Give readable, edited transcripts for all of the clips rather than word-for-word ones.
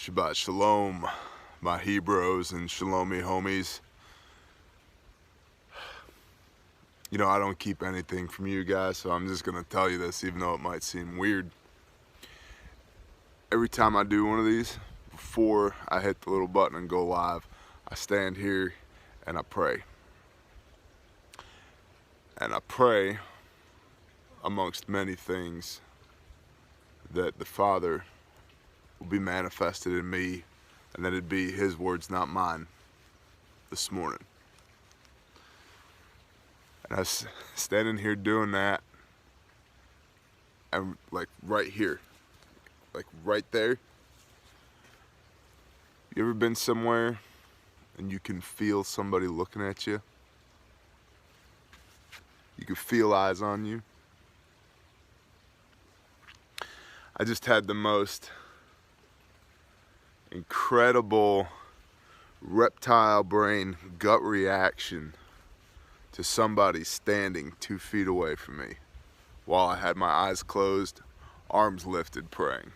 Shabbat Shalom, my Hebrews and Shalomi homies. You know, I don't keep anything from you guys, so I'm just going to tell you this, even though it might seem weird. Every time I do one of these, before I hit the little button and go live, I stand here and I pray. And I pray, amongst many things, that the Father will be manifested in me, and that it'd be His words, not mine, this morning. And I was standing here doing that, and like right here, like right there. You ever been somewhere and you can feel somebody looking at you? You can feel eyes on you. I just had the most incredible reptile brain gut reaction to somebody standing 2 feet away from me while I had my eyes closed, arms lifted, praying.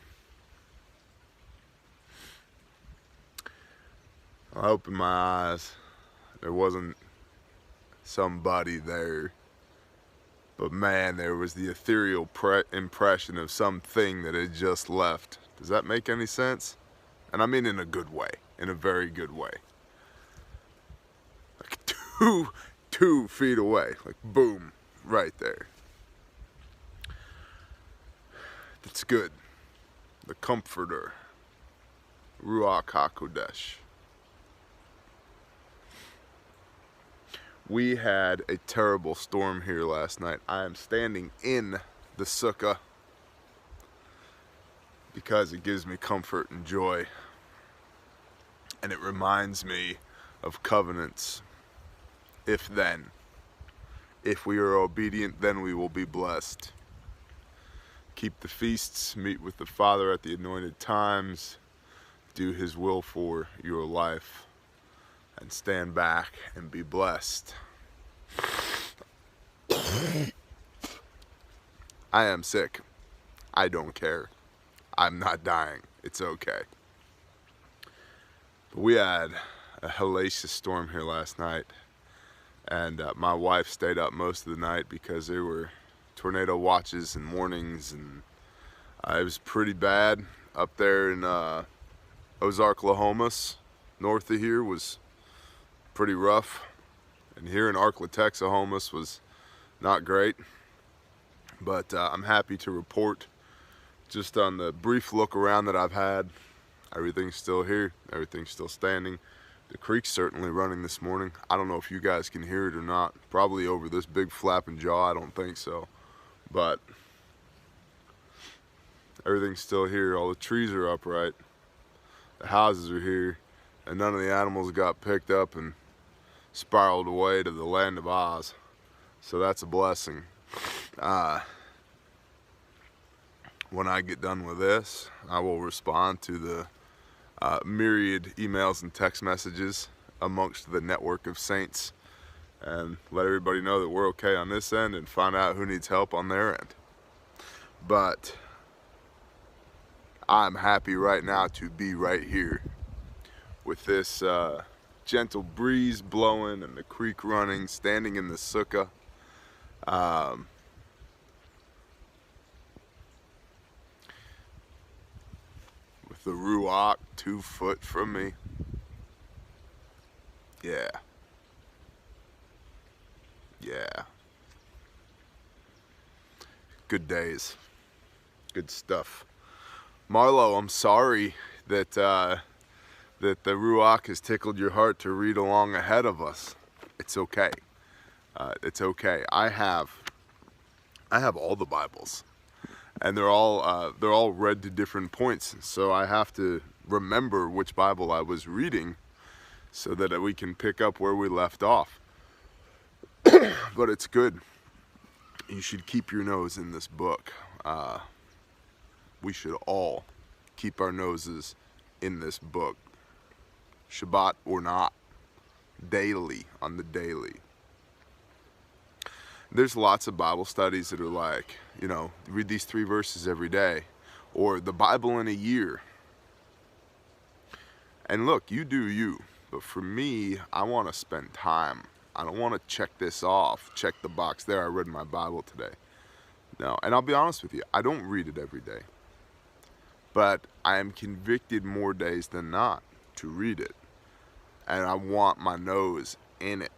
I opened my eyes. There wasn't somebody there, but man, there was the ethereal impression of something that had just left. Does that make any sense? And I mean in a good way, in a very good way. Like two feet away, like boom, right there. That's good. The Comforter, Ruach HaKodesh. We had a terrible storm here last night. I am standing in the sukkah because it gives me comfort and joy, and it reminds me of covenants. If we are obedient, then we will be blessed. Keep the feasts, meet with the Father at the anointed times, do His will for your life, and stand back and be blessed. I am sick. I don't care. I'm not dying. It's okay. But we had a hellacious storm here last night, and my wife stayed up most of the night because there were tornado watches and warnings, and it was pretty bad up there in Ozark, Lahomas. North of here was pretty rough, and here in Arklatex, Lahomas was not great. But I'm happy to report, just on the brief look around that I've had, everything's still here, everything's still standing. The creek's certainly running this morning. I don't know if you guys can hear it or not. Probably over this big flapping jaw, I don't think so. But everything's still here. All the trees are upright. The houses are here. And none of the animals got picked up and spiraled away to the land of Oz. So that's a blessing. When I get done with this, I will respond to the myriad emails and text messages amongst the network of saints and let everybody know that we're okay on this end and find out who needs help on their end. But I'm happy right now to be right here with this gentle breeze blowing and the creek running, standing in the sukkah. With the Ruach 2 foot from me. Yeah. Good days. Good stuff. Marlo, I'm sorry that the Ruach has tickled your heart to read along ahead of us. It's okay. It's okay. I have all the Bibles, and they're all read to different points. So I have to remember which Bible I was reading, so that we can pick up where we left off. But it's good. You should keep your nose in this book. We should all keep our noses in this book, Shabbat or not, daily, on the daily. There's lots of Bible studies that are like, you know, read these 3 verses every day, or the Bible in a year. And look, you do you. But for me, I want to spend time. I don't want to check this off, check the box there, I read my Bible today. No, and I'll be honest with you, I don't read it every day. But I am convicted more days than not to read it. And I want my nose in it.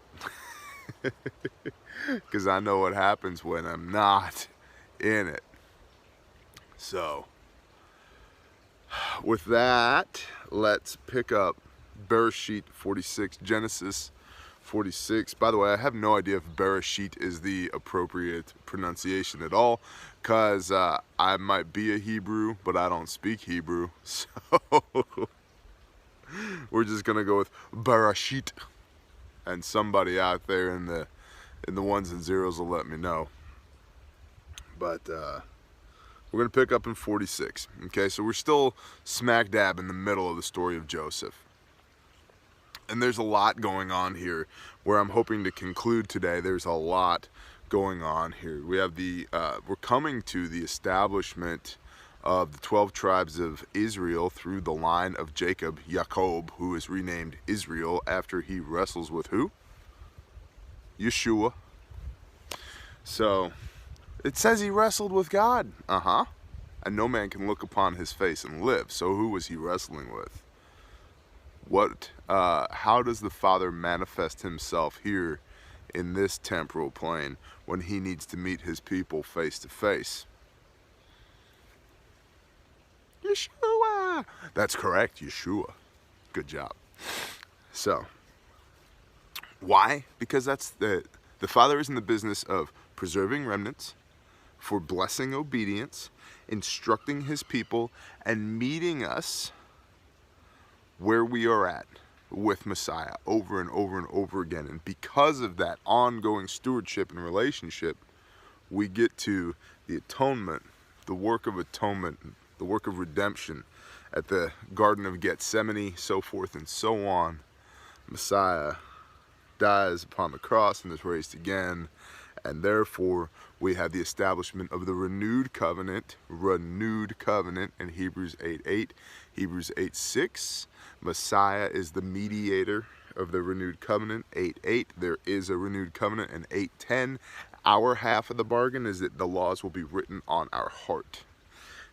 Because I know what happens when I'm not in it. So, with that, let's pick up Bereshit 46, Genesis 46. By the way, I have no idea if Bereshit is the appropriate pronunciation at all, because I might be a Hebrew, but I don't speak Hebrew. So, we're just going to go with Bereshit. And somebody out there in the ones and zeros will let me know. But we're going to pick up in 46. Okay, so we're still smack dab in the middle of the story of Joseph. And there's a lot going on here where I'm hoping to conclude today. There's a lot going on here. We have we're coming to the establishment of the 12 tribes of Israel through the line of Jacob, Jacob, who is renamed Israel after he wrestles with who? Yeshua. So, it says he wrestled with God. And no man can look upon his face and live. So who was he wrestling with? How does the Father manifest himself here in this temporal plane when he needs to meet his people face to face? Yeshua! That's correct, Yeshua. Good job. So, why? Because that's the Father is in the business of preserving remnants, for blessing obedience, instructing his people, and meeting us where we are at with Messiah over and over and over again. And because of that ongoing stewardship and relationship, we get to the atonement, the work of atonement, the work of redemption at the Garden of Gethsemane, so forth and so on. Messiah dies upon the cross and is raised again, and therefore we have the establishment of the renewed covenant in Hebrews 8:8, Hebrews 8:6. Messiah is the mediator of the renewed covenant, 8:8. There is a renewed covenant, and 8:10. Our half of the bargain is that the laws will be written on our heart.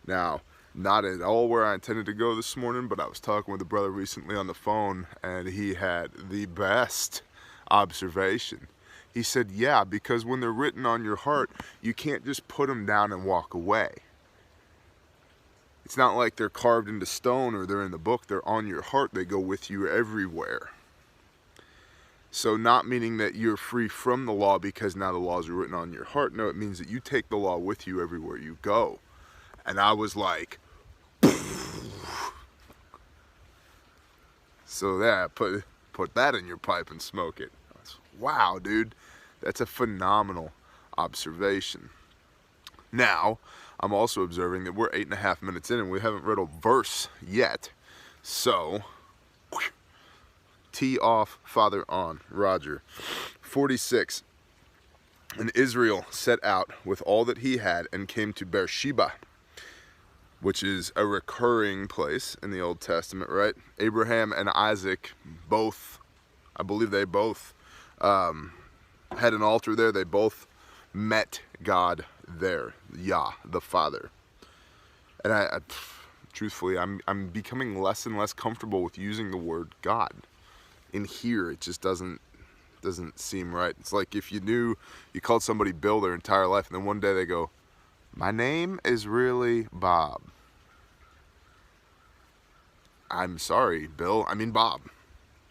Now, not at all where I intended to go this morning, but I was talking with a brother recently on the phone, and he had the best observation. He said, yeah, because when they're written on your heart, you can't just put them down and walk away. It's not like they're carved into stone or they're in the book. They're on your heart. They go with you everywhere. So not meaning that you're free from the law because now the laws are written on your heart. No, it means that you take the law with you everywhere you go. And I was like, so there, put that in your pipe and smoke it. Wow, dude, that's a phenomenal observation. Now, I'm also observing that we're 8.5 minutes in and we haven't read a verse yet. So, tee off, Father on, Roger. 46. And Israel set out with all that he had and came to Beersheba, which is a recurring place in the Old Testament, right? Abraham and Isaac both, I believe they both had an altar there. They both met God there, Yah, the Father. And I truthfully, I'm becoming less and less comfortable with using the word God. In here, it just doesn't seem right. It's like if you called somebody Bill their entire life, and then one day they go, my name is really Bob. I'm sorry, Bill. I mean Bob.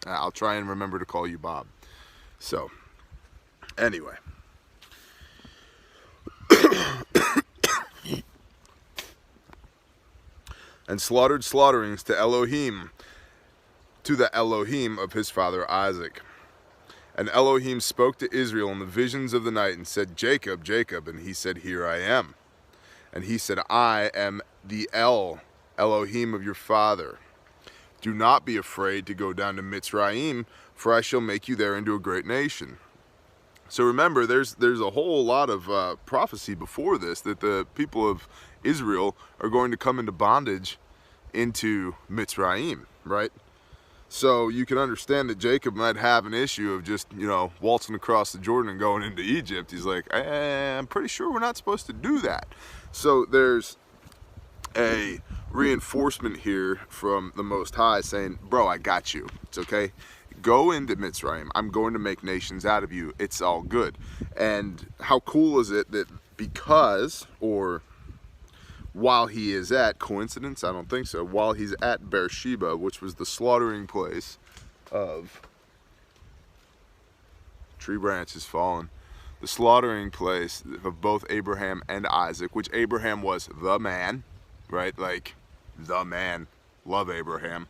I'll try and remember to call you Bob. So, anyway. And slaughtered slaughterings to Elohim, to the Elohim of his father Isaac. And Elohim spoke to Israel in the visions of the night and said, Jacob, Jacob. And he said, here I am. And he said, I am the Elohim of your father. Do not be afraid to go down to Mitzrayim, for I shall make you there into a great nation. So remember, there's a whole lot of prophecy before this, that the people of Israel are going to come into bondage into Mitzrayim, right? So you can understand that Jacob might have an issue of just, you know, waltzing across the Jordan and going into Egypt. He's like, I'm pretty sure we're not supposed to do that. So there's a reinforcement here from the Most High saying, bro, I got you. It's okay. Go into Mitzrayim. I'm going to make nations out of you. It's all good. And how cool is it that because, or while he is at, coincidence? I don't think so. While he's at Beersheba, which was the slaughtering place of, tree branches fallen, the slaughtering place of both Abraham and Isaac, which Abraham was the man, right? Like, the man. Love Abraham.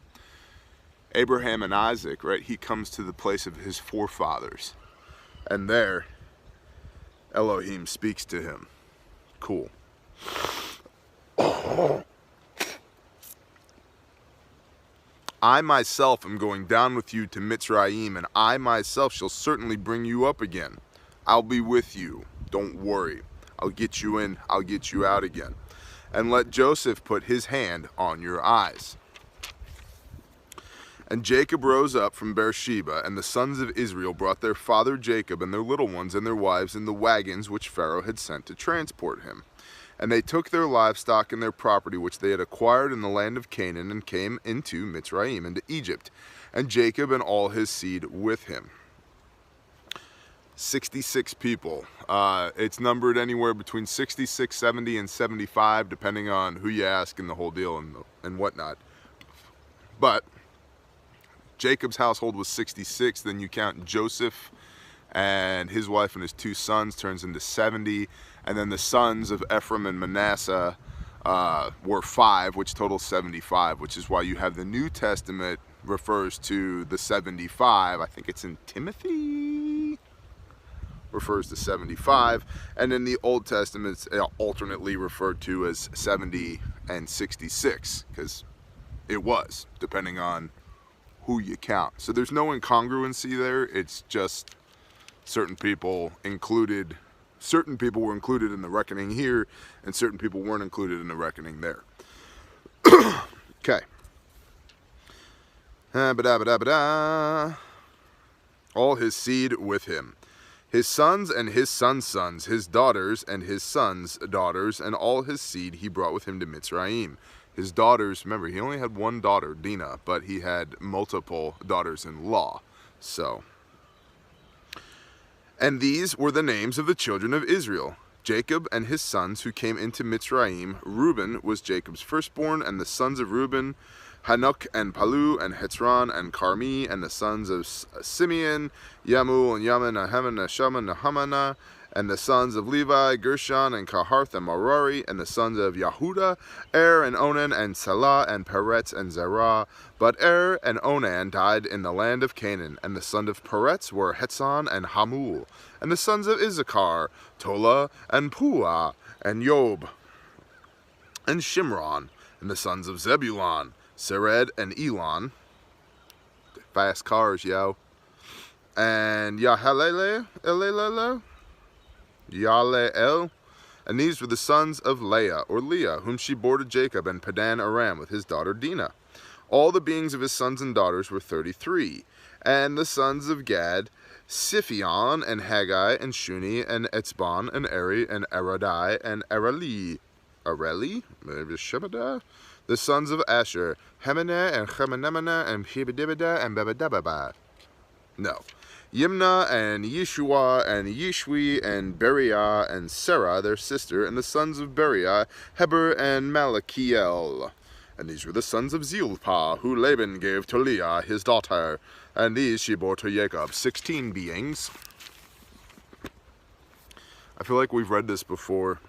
Abraham and Isaac, right? He comes to the place of his forefathers. And there, Elohim speaks to him. Cool. I myself am going down with you to Mitzrayim, and I myself shall certainly bring you up again. I'll be with you. Don't worry. I'll get you in. I'll get you out again. And let Joseph put his hand on your eyes. And Jacob rose up from Beersheba, and the sons of Israel brought their father Jacob and their little ones and their wives in the wagons which Pharaoh had sent to transport him. And they took their livestock and their property which they had acquired in the land of Canaan, and came into Mitzrayim, into Egypt, and Jacob and all his seed with him. 66 people. It's numbered anywhere between 66, 70, and 75, depending on who you ask and the whole deal and whatnot. But Jacob's household was 66. Then you count Joseph and his wife and his 2 sons, turns into 70. And then the sons of Ephraim and Manasseh were 5, which totals 75, which is why you have the New Testament refers to the 75. I think it's in Timothy, refers to 75. And in the Old Testament, it's alternately referred to as 70 and 66, because it was, depending on who you count. So there's no incongruency there. It's just certain people were included in the reckoning here, and certain people weren't included in the reckoning there. Okay. All his seed with him. His sons and his sons' sons, his daughters and his sons' daughters, and all his seed he brought with him to Mitzrayim. His daughters, remember, he only had one daughter, Dinah, but he had multiple daughters-in-law. So, and these were the names of the children of Israel: Jacob and his sons who came into Mitzrayim. Reuben was Jacob's firstborn, and the sons of Reuben, Hanok and Palu and Hetzron and Carmi, and the sons of Simeon, Yamul and Yamin, Nahaman, Nashaman, Nahamana, and the sons of Levi, Gershon and Kaharth and Merari, and the sons of Yehuda, and Onan and Salah and Peretz and Zerah. But and Onan died in the land of Canaan, and the sons of Peretz were Hetzon and Hamul, and the sons of Issachar, Tola and Puah and Yob and Shimron, and the sons of Zebulon, Sered and Elon, fast cars, yo, and Yahalele, Yaleel, and these were the sons of Leah, or Leah, whom she bore to Jacob and Padan Aram with his daughter Dinah. All the beings of his sons and daughters were 33. And the sons of Gad, Siphion and Haggai and Shuni and Etzbon and Eri and Aradai and Areli, maybe Shebadiah. The sons of Asher, Hemaneh and Chemenemana and Hebedibada and Bebedababa. No. Yimna and Yeshua and Yishwi and Beriah and Sarah, their sister, and the sons of Beriah, Heber and Malachiel. And these were the sons of Zilpah, who Laban gave to Leah, his daughter, and these she bore to Jacob. 16 beings. I feel like we've read this before.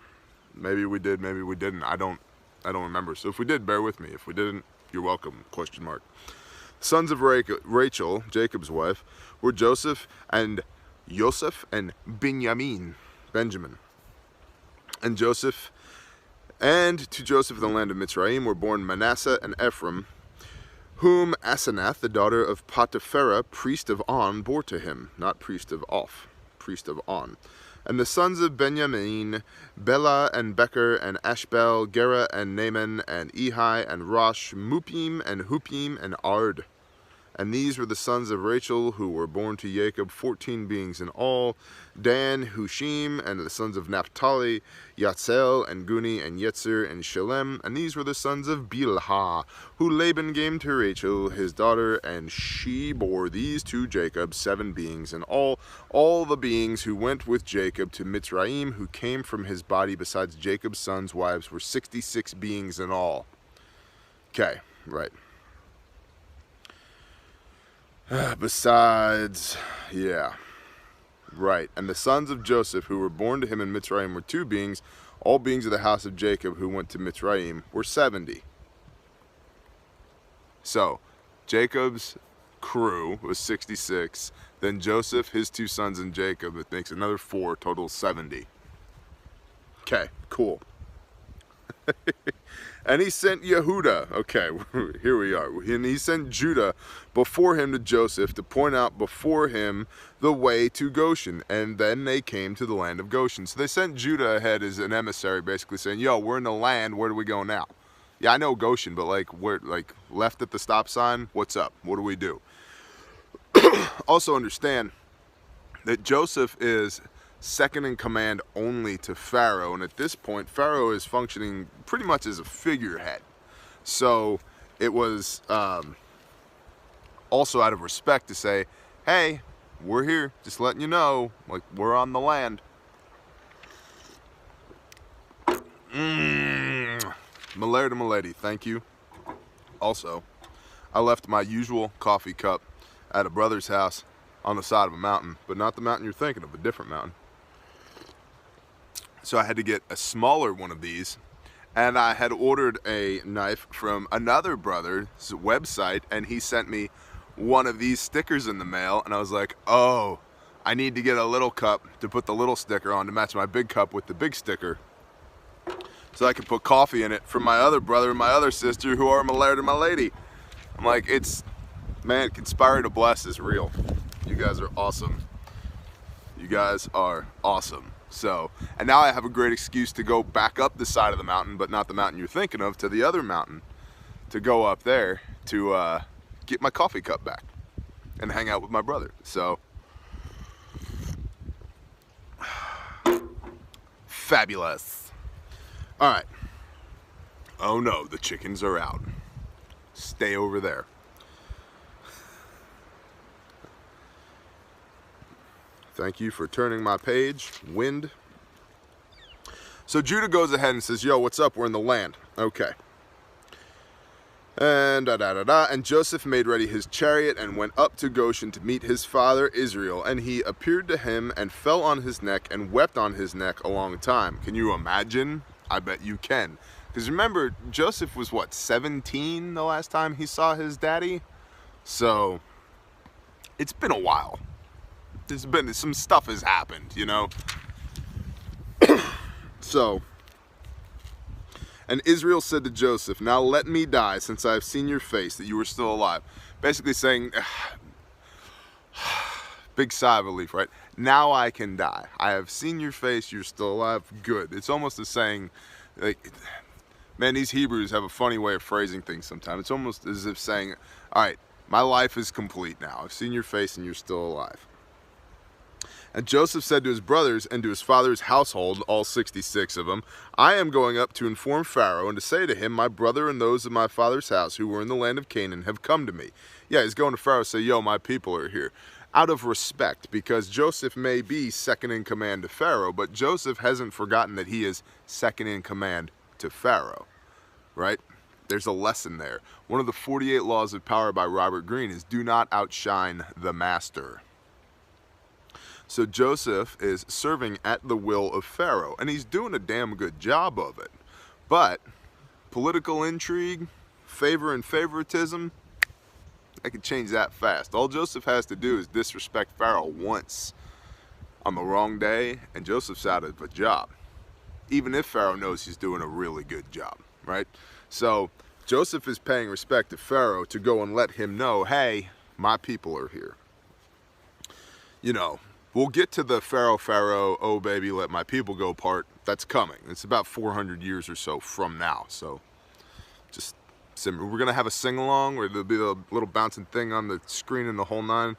Maybe we did, maybe we didn't. I don't remember. So if we did, bear with me. If we didn't, you're welcome. Question mark. Sons of Rachel, Jacob's wife, were Joseph and Benjamin. And Joseph, and to Joseph in the land of Mitzrayim were born Manasseh and Ephraim, whom Asenath, the daughter of Potipharah, priest of On, bore to him. Not priest of Oph, priest of On. And the sons of Benjamin, Bela and Becher and Ashbel, Gera and Naaman and Ehi and Rosh, Mupim and Hupim and Ard. And these were the sons of Rachel who were born to Jacob, 14 beings in all: Dan, Hushim, and the sons of Naphtali, Yatzel, and Guni, and Yetzer, and Shalem. And these were the sons of Bilhah, who Laban gave to Rachel, his daughter, and she bore these to Jacob, 7 beings in all. All the beings who went with Jacob to Mitzrayim, who came from his body, besides Jacob's sons' wives, were 66 beings in all. Okay, right. Besides, yeah, right. And the sons of Joseph who were born to him in Mitzrayim were 2 beings. All beings of the house of Jacob who went to Mitzrayim were 70. So, Jacob's crew was 66. Then Joseph, his 2 sons, and Jacob, it makes another 4, total 70. Okay, cool. And he sent Yehuda, okay, here we are, and he sent Judah before him to Joseph to point out before him the way to Goshen, and then they came to the land of Goshen. So they sent Judah ahead as an emissary, basically saying, yo, we're in the land, where do we go now? Yeah, I know Goshen, but like, we're like left at the stop sign, what's up, what do we do? Also understand that Joseph is second in command only to Pharaoh, and at this point Pharaoh is functioning pretty much as a figurehead. So it was also out of respect to say, hey, we're here, just letting you know, like, we're on the land. Malay to Milady, thank you. Also, I left my usual coffee cup at a brother's house on the side of a mountain, but not the mountain you're thinking of, a different mountain. So I had to get a smaller one of these, and I had ordered a knife from another brother's website, and he sent me one of these stickers in the mail, and I was like, oh, I need to get a little cup to put the little sticker on to match my big cup with the big sticker, so I could put coffee in it from my other brother and my other sister who are Malay to my lady. I'm like, it's, man, conspire to bless is real. You guys are awesome. You guys are awesome. So, and now I have a great excuse to go back up the side of the mountain, but not the mountain you're thinking of, to the other mountain, to go up there to get my coffee cup back and hang out with my brother. So, fabulous. All right. Oh no, the chickens are out. Stay over there. Thank you for turning my page, wind. So Judah goes ahead and says, yo, what's up? We're in the land. Okay. And And Joseph made ready his chariot and went up to Goshen to meet his father Israel. And he appeared to him and fell on his neck and wept on his neck a long time. Can you imagine? I bet you can. Because remember, Joseph was what, 17 the last time he saw his daddy? So, it's been a while. There's been, some stuff has happened, you know? So, and Israel said to Joseph, now let me die, since I have seen your face, that you are still alive. Basically saying, big sigh of relief, right? Now I can die. I have seen your face, you're still alive, good. It's almost as saying, like, man, these Hebrews have a funny way of phrasing things sometimes. It's almost as if saying, all right, my life is complete now. I've seen your face and you're still alive. And Joseph said to his brothers and to his father's household, all 66 of them, I am going up to inform Pharaoh and to say to him, my brother and those of my father's house who were in the land of Canaan have come to me. Yeah, he's going to Pharaoh to say, yo, my people are here. Out of respect, because Joseph may be second in command to Pharaoh, but Joseph hasn't forgotten that he is second in command to Pharaoh, right? There's a lesson there. One of the 48 laws of power by Robert Greene is do not outshine the master. So Joseph is serving at the will of Pharaoh, and he's doing a damn good job of it. But political intrigue, favor and favoritism, I can change that fast. All Joseph has to do is disrespect Pharaoh once on the wrong day, and Joseph's out of a job. Even if Pharaoh knows he's doing a really good job, right? So Joseph is paying respect to Pharaoh to go and let him know, hey, my people are here. You know, we'll get to the Pharaoh, oh baby, let my people go part. That's coming. It's about 400 years or so from now. So just We're gonna have a sing-along where there'll be a little bouncing thing on the screen and the whole nine.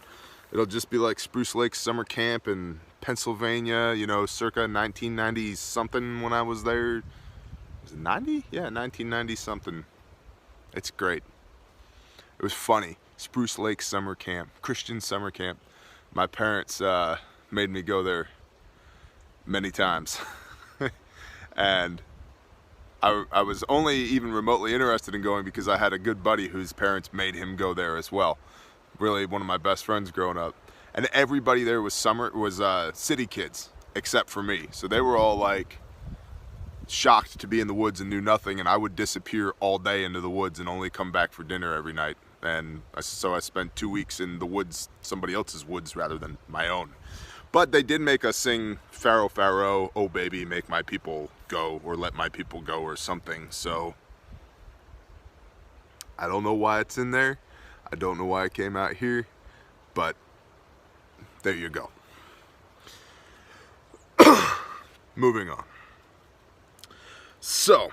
It'll just be like Spruce Lake Summer Camp in Pennsylvania, you know, circa 1990 something when I was there. Was it 90? Yeah, 1990 something. It's great. It was funny. Spruce Lake Summer Camp, Christian Summer Camp. My parents made me go there many times. And I was only even remotely interested in going because I had a good buddy whose parents made him go there as well. Really one of my best friends growing up. And everybody there was city kids, except for me. So they were all like shocked to be in the woods and knew nothing, and I would disappear all day into the woods and only come back for dinner every night. And so I spent 2 weeks in the woods, somebody else's woods rather than my own. But they did make us sing Pharaoh, Pharaoh, oh baby, make my people go, or let my people go, or something. So I don't know why it's in there. I don't know why it came out here, but there you go. Moving on. So,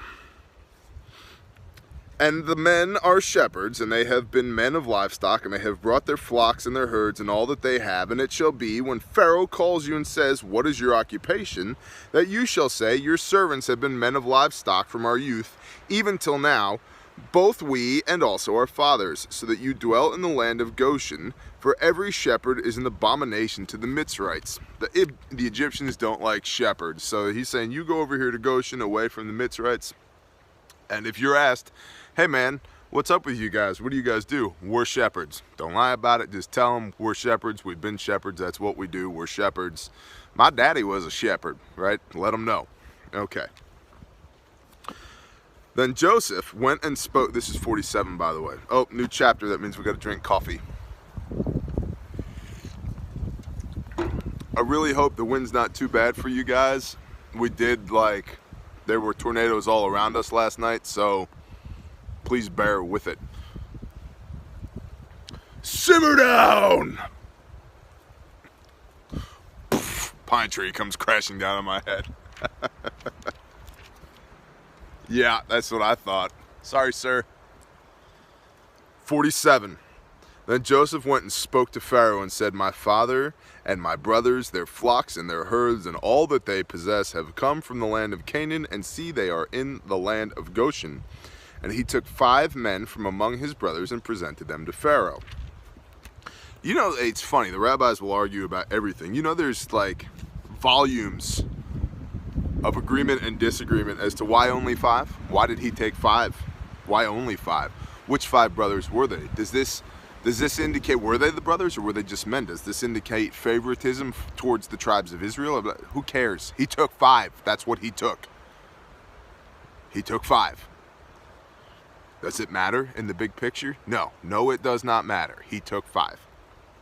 and the men are shepherds, and they have been men of livestock, and they have brought their flocks and their herds and all that they have. And it shall be, when Pharaoh calls you and says, what is your occupation? That you shall say, your servants have been men of livestock from our youth, even till now, both we and also our fathers, so that you dwell in the land of Goshen. For every shepherd is an abomination to the Mitzrites. The Egyptians don't like shepherds, so he's saying, you go over here to Goshen, away from the Mitzrites. And if you're asked, hey man, what's up with you guys? What do you guys do? We're shepherds. Don't lie about it. Just tell them we're shepherds. We've been shepherds. That's what we do. We're shepherds. My daddy was a shepherd, right? Let them know. Okay. Then Joseph went and spoke. This is 47, by the way. Oh, new chapter. That means we got to drink coffee. I really hope the wind's not too bad for you guys. We did, like, there were tornadoes all around us last night, so please bear with it. Simmer down! Pine tree comes crashing down on my head. Yeah, that's what I thought. Sorry, sir. 47. Then Joseph went and spoke to Pharaoh and said, my father and my brothers, their flocks and their herds, and all that they possess have come from the land of Canaan, and see, they are in the land of Goshen. And he took 5 men from among his brothers and presented them to Pharaoh. You know, it's funny, the rabbis will argue about everything. You know, there's like volumes of agreement and disagreement as to why only 5? Why did he take 5? Why only 5? Which 5 brothers were they? Does this indicate, were they the brothers or were they just men? Does this indicate favoritism towards the tribes of Israel? Who cares? He took 5. That's what he took. He took 5. Does it matter in the big picture? No. No, it does not matter. He took 5.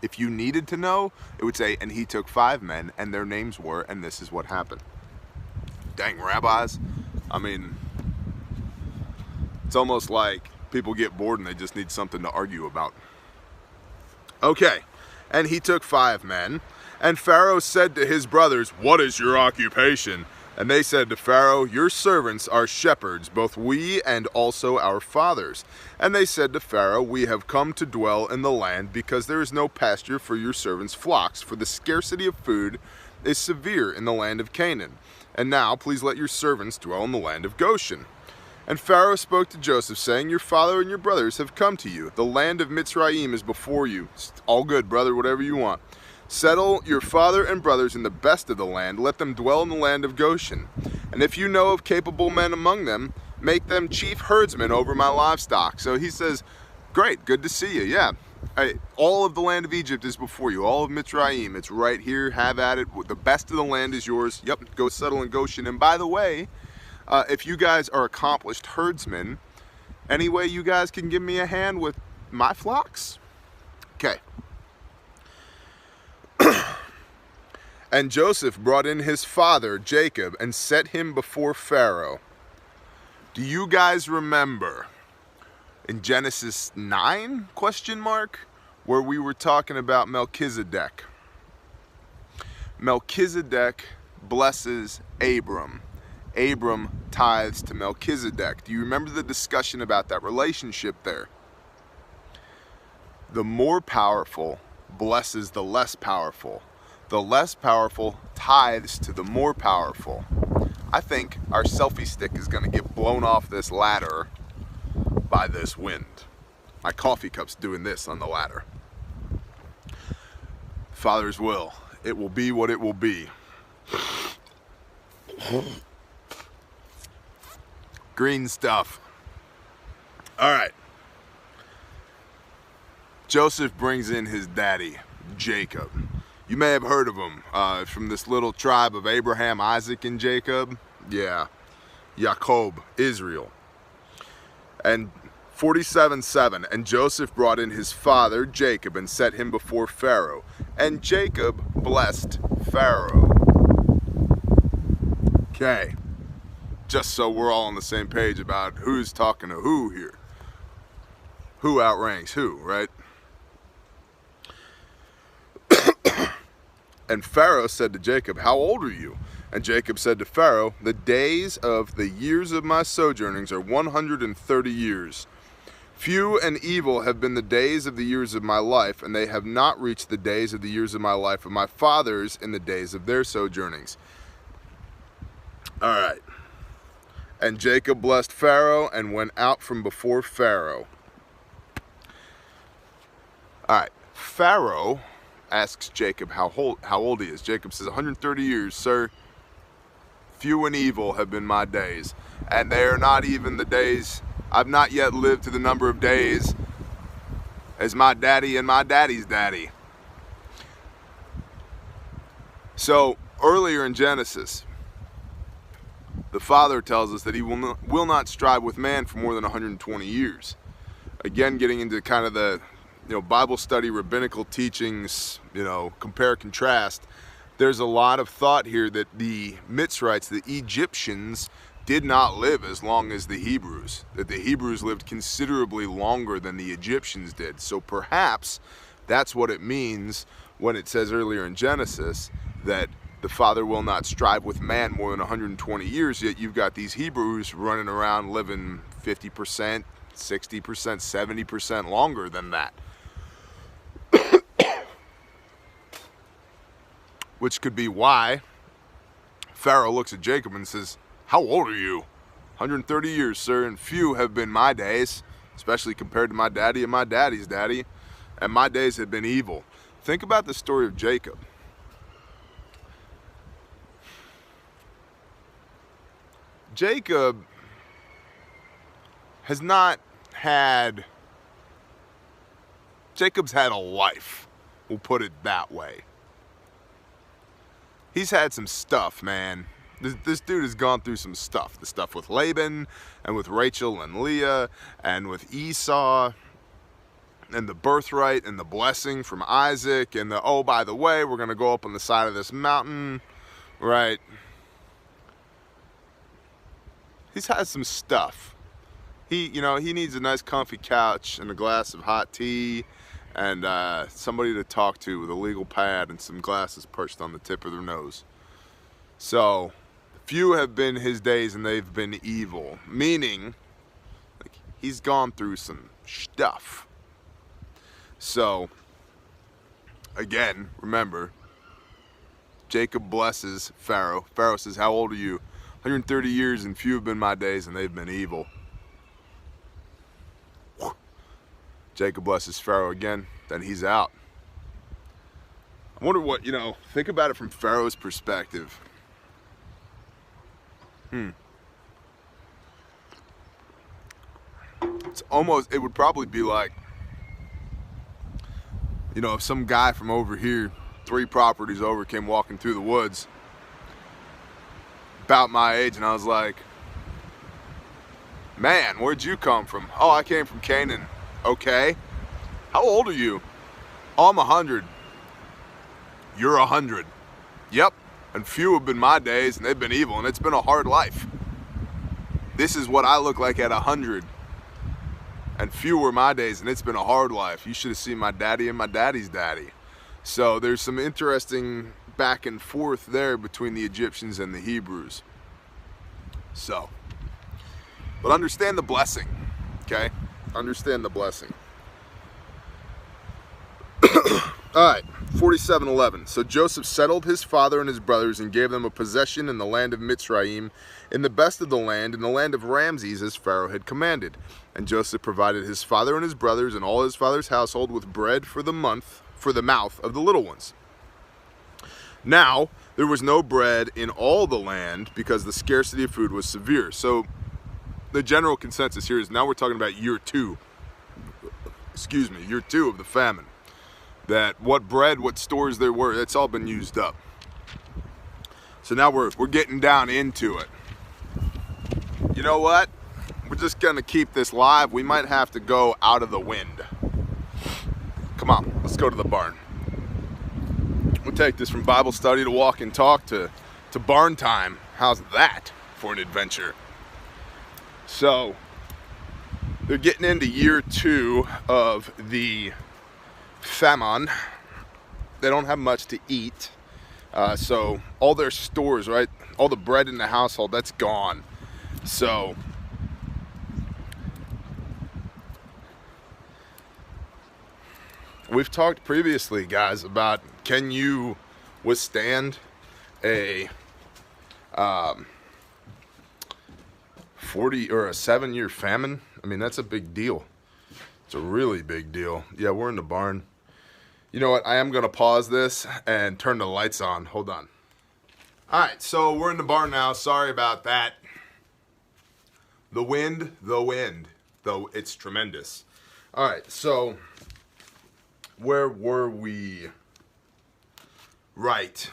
If you needed to know, it would say, and he took 5 men, and their names were, and this is what happened. Dang rabbis. I mean, it's almost like people get bored and they just need something to argue about. Okay, and he took 5 men, and Pharaoh said to his brothers, what is your occupation? And they said to Pharaoh, your servants are shepherds, both we and also our fathers. And they said to Pharaoh, we have come to dwell in the land because there is no pasture for your servants' flocks, for the scarcity of food is severe in the land of Canaan. And now please let your servants dwell in the land of Goshen. And Pharaoh spoke to Joseph, saying, your father and your brothers have come to you. The land of Mitzrayim is before you. It's all good, brother, whatever you want. Settle your father and brothers in the best of the land. Let them dwell in the land of Goshen. And if you know of capable men among them, make them chief herdsmen over my livestock. So he says, great, good to see you. Yeah, all of the land of Egypt is before you. All of Mitzrayim, it's right here. Have at it. The best of the land is yours. Yep, go settle in Goshen. And by the way, if you guys are accomplished herdsmen, any way you guys can give me a hand with my flocks? Okay. And Joseph brought in his father, Jacob, and set him before Pharaoh. Do you guys remember in Genesis 9, ? Where we were talking about Melchizedek? Melchizedek blesses Abram. Abram tithes to Melchizedek. Do you remember the discussion about that relationship there? The more powerful blesses the less powerful. The less powerful tithes to the more powerful. I think our selfie stick is going to get blown off this ladder by this wind. My coffee cup's doing this on the ladder. Father's will. It will be what it will be. Green stuff. All right. Joseph brings in his daddy, Jacob. You may have heard of him from this little tribe of Abraham, Isaac, and Jacob. Yeah, Jacob, Israel. And 47:7, and Joseph brought in his father, Jacob, and set him before Pharaoh. And Jacob blessed Pharaoh. Okay, just so we're all on the same page about who's talking to who here. Who outranks who, right? And Pharaoh said to Jacob, "How old are you?" And Jacob said to Pharaoh, "The days of the years of my sojournings are 130 years. Few and evil have been the days of the years of my life, and they have not reached the days of the years of my life of my fathers in the days of their sojournings." All right. And Jacob blessed Pharaoh and went out from before Pharaoh. All right. Pharaoh asks Jacob how old he is. Jacob says, 130 years, sir. Few and evil have been my days, and they are not even the days. I've not yet lived to the number of days as my daddy and my daddy's daddy. So earlier in Genesis, the Father tells us that he will not strive with man for more than 120 years. Again, getting into kind of the Bible study, rabbinical teachings, compare, contrast. There's a lot of thought here that the Mitzrites, the Egyptians, did not live as long as the Hebrews. That the Hebrews lived considerably longer than the Egyptians did. So perhaps that's what it means when it says earlier in Genesis that the Father will not strive with man more than 120 years, yet you've got these Hebrews running around living 50%, 60%, 70% longer than that. Which could be why Pharaoh looks at Jacob and says, "How old are you?" 130 years, sir, and few have been my days, especially compared to my daddy and my daddy's daddy, and my days have been evil. Think about the story of Jacob. Jacob has not had, Jacob's had a life, we'll put it that way. He's had some stuff, man. This dude has gone through some stuff. The stuff with Laban, and with Rachel and Leah, and with Esau, and the birthright, and the blessing from Isaac, and the, oh, by the way, we're going to go up on the side of this mountain, right? He's had some stuff. He needs a nice comfy couch and a glass of hot tea, and somebody to talk to with a legal pad and some glasses perched on the tip of their nose. So, few have been his days and they've been evil. Meaning, like, he's gone through some stuff. So, again, remember, Jacob blesses Pharaoh. Pharaoh says, "How old are you?" 130 years and few have been my days and they've been evil. Jacob blesses Pharaoh again, then he's out. I wonder what, think about it from Pharaoh's perspective. It's almost, it would probably be like, if some guy from over here, 3 properties over, came walking through the woods, about my age, and I was like, "Man, where'd you come from?" "Oh, I came from Canaan." "Okay. How old are you?" "Oh, I'm 100. "You're 100. "Yep. And few have been my days, and they've been evil, and it's been a hard life. This is what I look like at 100. And few were my days, and it's been a hard life. You should have seen my daddy and my daddy's daddy." So there's some interesting back and forth there between the Egyptians and the Hebrews. So, but understand the blessing, okay? Understand the blessing. Alright, 47:11. So Joseph settled his father and his brothers and gave them a possession in the land of Mitzrayim, in the best of the land, in the land of Ramses, as Pharaoh had commanded. And Joseph provided his father and his brothers and all his father's household with bread for the mouth of the little ones. Now, there was no bread in all the land because the scarcity of food was severe. So the general consensus here is now we're talking about year 2 of the famine. That what bread, what stores there were, that's all been used up. So now we're getting down into it. You know what? We're just gonna keep this live. We might have to go out of the wind. Come on, let's go to the barn. We'll take this from Bible study to walk and talk to barn time. How's that for an adventure? So they're getting into year 2 of the famine. They don't have much to eat, so all their stores, right, all the bread in the household, that's gone. So we've talked previously, guys, about can you withstand a 40 or a 7-year famine? I mean, that's a big deal. It's a really big deal. Yeah, we're in the barn. You know what? I am going to pause this and turn the lights on. Hold on. All right, so we're in the barn now. Sorry about that. The wind, though it's tremendous. All right, so where were we? Right.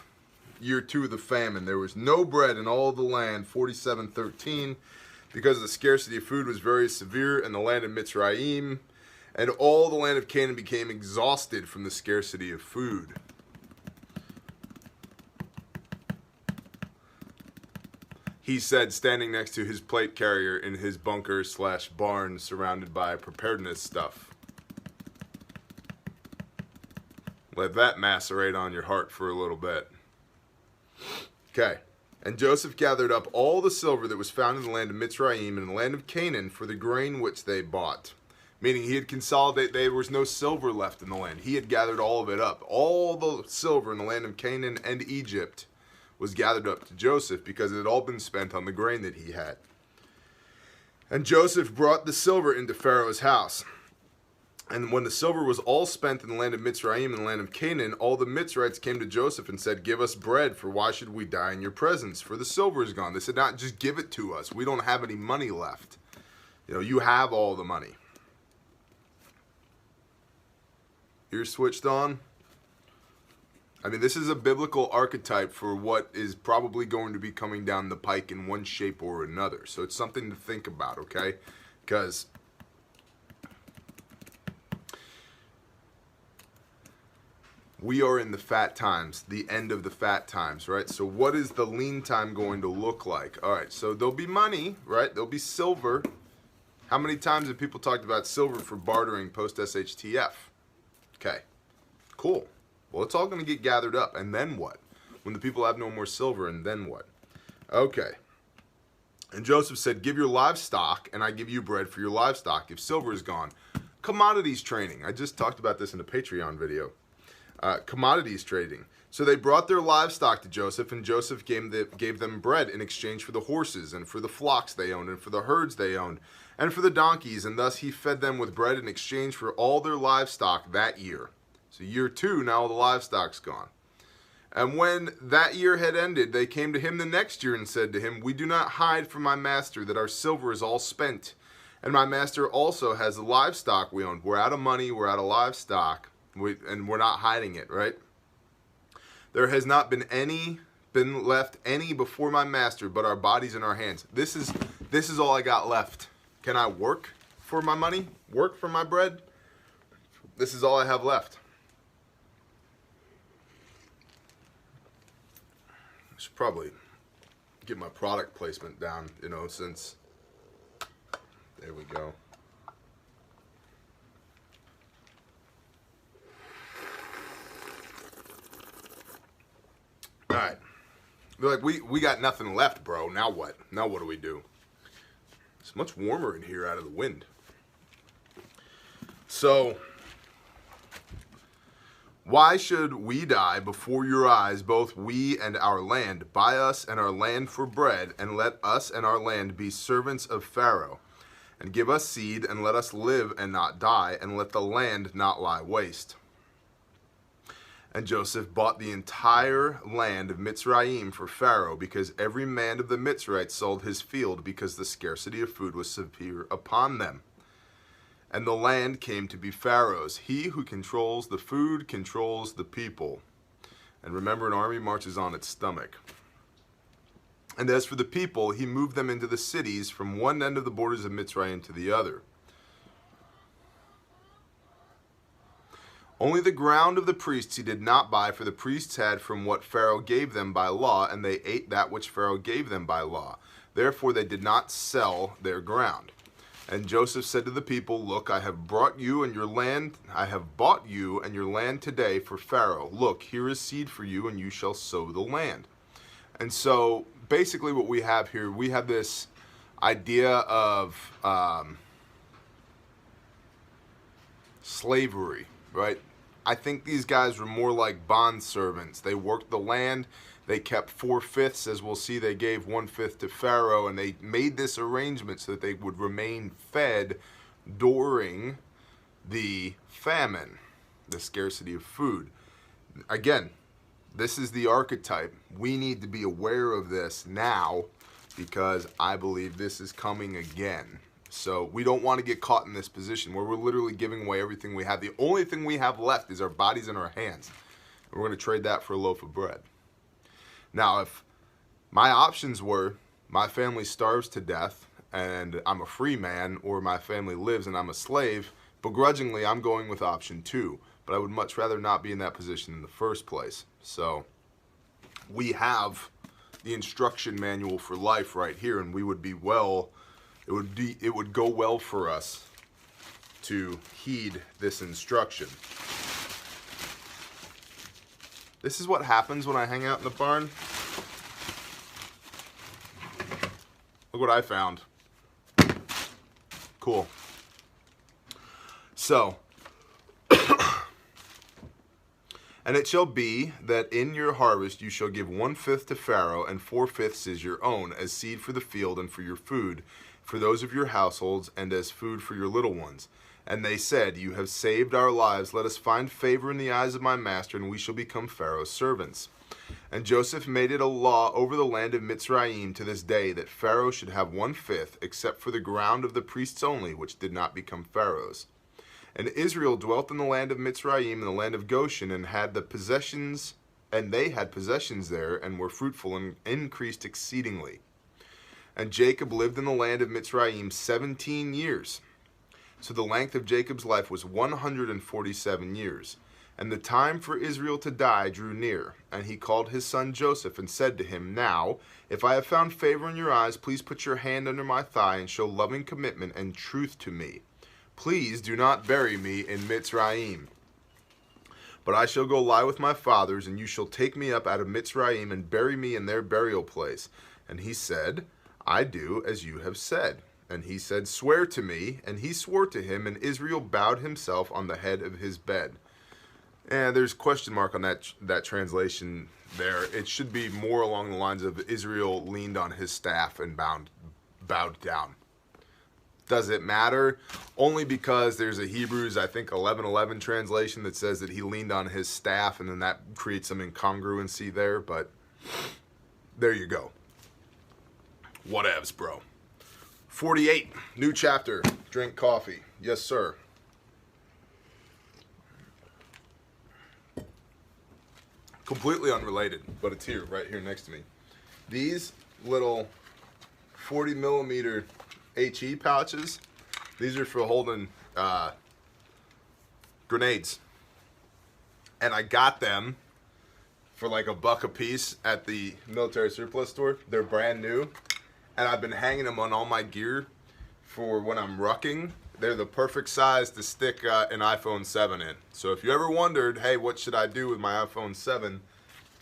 Year 2 of the famine. There was no bread in all the land, 47:13, because the scarcity of food was very severe in the land of Mitzrayim. And all the land of Canaan became exhausted from the scarcity of food. He said, standing next to his plate carrier in his bunker / barn, surrounded by preparedness stuff. Let that macerate on your heart for a little bit. Okay. And Joseph gathered up all the silver that was found in the land of Mitzrayim and in the land of Canaan for the grain which they bought. Meaning he had consolidated, there was no silver left in the land. He had gathered all of it up. All the silver in the land of Canaan and Egypt was gathered up to Joseph because it had all been spent on the grain that he had. And Joseph brought the silver into Pharaoh's house. And when the silver was all spent in the land of Mitzrayim and the land of Canaan, all the Mitzrites came to Joseph and said, "Give us bread, for why should we die in your presence? For the silver is gone." They said, "Not just give it to us. We don't have any money left. You know, you have all the money." Ears switched on. I mean, this is a biblical archetype for what is probably going to be coming down the pike in one shape or another. So it's something to think about, okay? Because we are in the fat times, the end of the fat times, right? So what is the lean time going to look like? All right, so there'll be money, right? There'll be silver. How many times have people talked about silver for bartering post-SHTF? Okay, cool. Well, it's all going to get gathered up, and then what? When the people have no more silver, and then what? Okay. And Joseph said, "Give your livestock, and I give you bread for your livestock, if silver is gone." Commodities trading. I just talked about this in a Patreon video. Commodities trading. So they brought their livestock to Joseph, and Joseph gave them bread in exchange for the horses, and for the flocks they owned, and for the herds they owned, and for the donkeys, and thus he fed them with bread in exchange for all their livestock that year. So year 2, now all the livestock's gone. And when that year had ended, they came to him the next year and said to him, "We do not hide from my master that our silver is all spent, and my master also has the livestock we own." We're out of money, we're out of livestock, and we're not hiding it, right? "There has not been left any before my master, but our bodies in our hands." This is all I got left. Can I work for my money? Work for my bread? This is all I have left. I should probably get my product placement down, you know, since... There we go. All right. They're like, we got nothing left, bro. Now what? Now what do we do? It's much warmer in here out of the wind. So, why should we die before your eyes, both we and our land? Buy us and our land for bread, and let us and our land be servants of Pharaoh. And give us seed, and let us live and not die, and let the land not lie waste. And Joseph bought the entire land of Mitzrayim for Pharaoh, because every man of the Mitzrites sold his field, because the scarcity of food was severe upon them. And the land came to be Pharaoh's. He who controls the food controls the people. And remember, an army marches on its stomach. And as for the people, he moved them into the cities from one end of the borders of Mitzrayim to the other. Only the ground of the priests he did not buy, for the priests had from what Pharaoh gave them by law, and they ate that which Pharaoh gave them by law. Therefore they did not sell their ground. And Joseph said to the people, look, I have bought you and your land today for Pharaoh. Look, here is seed for you, and you shall sow the land. And so basically what we have here, we have this idea of slavery, right? I think these guys were more like bond servants. They worked the land. They kept 4/5, as we'll see. They gave 1/5 to Pharaoh, and they made this arrangement so that they would remain fed during the famine, the scarcity of food. Again, this is the archetype. We need to be aware of this now, because I believe this is coming again. So we don't want to get caught in this position where we're literally giving away everything we have. The only thing we have left is our bodies and our hands. And we're going to trade that for a loaf of bread. Now, if my options were my family starves to death and I'm a free man, or my family lives and I'm a slave, begrudgingly I'm going with option 2. But I would much rather not be in that position in the first place. So we have the instruction manual for life right here, and we would be well, it would go well for us to heed this instruction. This is what happens when I hang out in the barn. Look what I found. Cool. So, and it shall be that in your harvest you shall give 1/5 to Pharaoh, and 4/5 is your own, as seed for the field and for your food, for those of your households, and as food for your little ones. And they said, you have saved our lives. Let us find favor in the eyes of my master, and we shall become Pharaoh's servants. And Joseph made it a law over the land of Mitzrayim to this day, that Pharaoh should have 1/5, except for the ground of the priests only, which did not become Pharaoh's. And Israel dwelt in the land of Mitzrayim, in the land of Goshen, and had the possessions, and they had possessions there, and were fruitful and increased exceedingly. And Jacob lived in the land of Mitzrayim 17 years. So the length of Jacob's life was 147 years. And the time for Israel to die drew near. And he called his son Joseph, and said to him, now, if I have found favor in your eyes, please put your hand under my thigh, and show loving commitment and truth to me. Please do not bury me in Mitzrayim. But I shall go lie with my fathers, and you shall take me up out of Mitzrayim, and bury me in their burial place. And he said, I do as you have said. And he said, swear to me. And he swore to him, and Israel bowed himself on the head of his bed. And there's a question mark on that translation there. It should be more along the lines of Israel leaned on his staff and bowed down. Does it matter? Only because there's a Hebrews, I think, 11:11 translation that says that he leaned on his staff, and then that creates some incongruency there. But there you go. Whatevs, bro. 48, new chapter. Drink coffee. Yes, sir. Completely unrelated, but it's here, right here next to me. These little 40 millimeter HE pouches, these are for holding grenades. And I got them for like $1 a piece at the military surplus store. They're brand new. And I've been hanging them on all my gear for when I'm rucking. They're the perfect size to stick an iPhone 7 in. So if you ever wondered, hey, what should I do with my iPhone 7?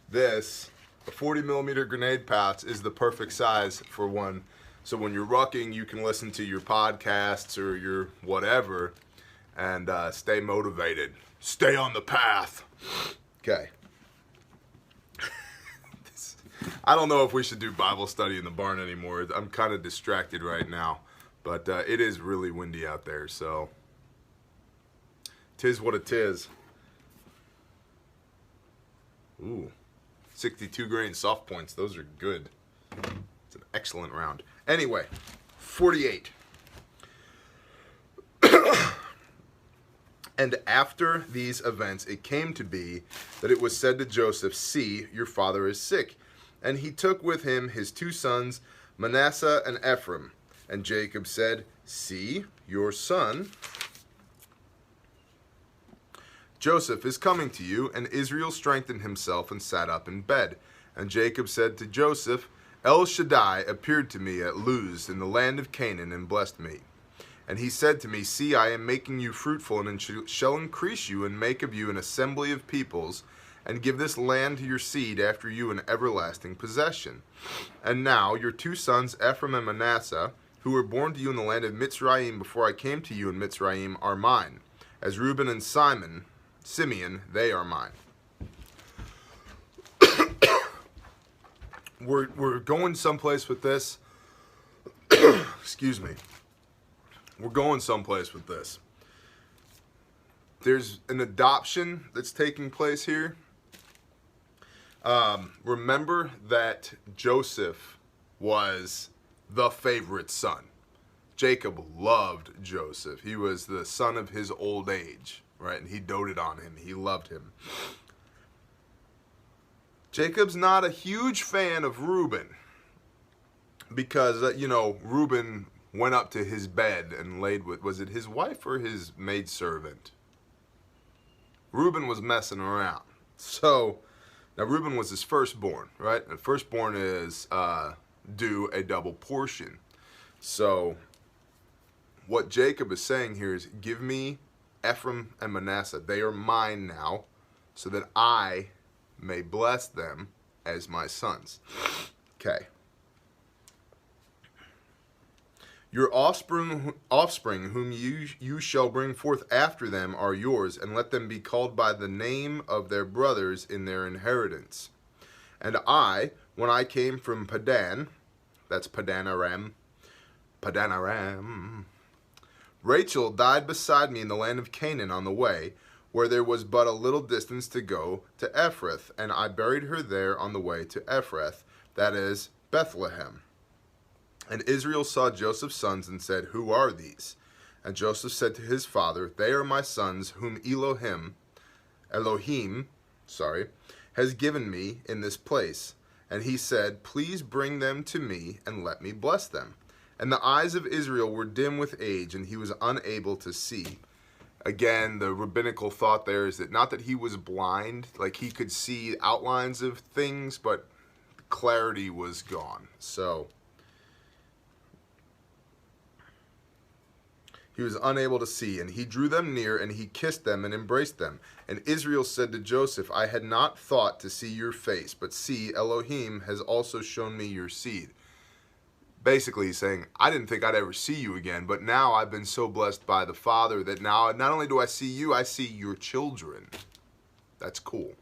This A 40mm grenade pouch is the perfect size for one. So when you're rucking, you can listen to your podcasts or your whatever and stay motivated. Stay on the path. Okay. I don't know if we should do Bible study in the barn anymore. I'm kind of distracted right now. But it is really windy out there, so 'tis what it is. Ooh, 62 grain soft points. Those are good. It's an excellent round. Anyway, 48. And after these events, it came to be that it was said to Joseph, "See, your father is sick." And he took with him his 2 sons, Manasseh and Ephraim. And Jacob said, "See, your son Joseph is coming to you." And Israel strengthened himself and sat up in bed. And Jacob said to Joseph, "El Shaddai appeared to me at Luz in the land of Canaan and blessed me. And he said to me, See, I am making you fruitful and shall increase you and make of you an assembly of peoples, and give this land to your seed after you an everlasting possession. And now your 2 sons, Ephraim and Manasseh, who were born to you in the land of Mitzrayim before I came to you in Mitzrayim, are mine. As Reuben and Simeon, they are mine." We're going someplace with this. Excuse me. We're going someplace with this. There's an adoption that's taking place here. Remember that Joseph was the favorite son. Jacob loved Joseph. He was the son of his old age, right? And he doted on him. He loved him. Jacob's not a huge fan of Reuben because, Reuben went up to his bed and laid with, was it his wife or his maidservant? Reuben was messing around. So, now Reuben was his firstborn, right? And firstborn is due a double portion. So, what Jacob is saying here is, give me Ephraim and Manasseh. They are mine now, so that I may bless them as my sons. Okay. Your offspring whom you shall bring forth after them are yours, and let them be called by the name of their brothers in their inheritance. And I, when I came from Padan, that's Padan Aram, Rachel died beside me in the land of Canaan on the way, where there was but a little distance to go to Ephrath, and I buried her there on the way to Ephrath, that is, Bethlehem. And Israel saw Joseph's sons and said, Who are these? And Joseph said to his father, They are my sons, whom Elohim, has given me in this place. And he said, Please bring them to me, and let me bless them. And the eyes of Israel were dim with age, and he was unable to see. Again, the rabbinical thought there is that not that he was blind, like he could see outlines of things, but clarity was gone. So he was unable to see, and he drew them near, and he kissed them and embraced them. And Israel said to Joseph, I had not thought to see your face, but see, Elohim has also shown me your seed. Basically, he's saying, I didn't think I'd ever see you again, but now I've been so blessed by the Father that now not only do I see you, I see your children. That's cool.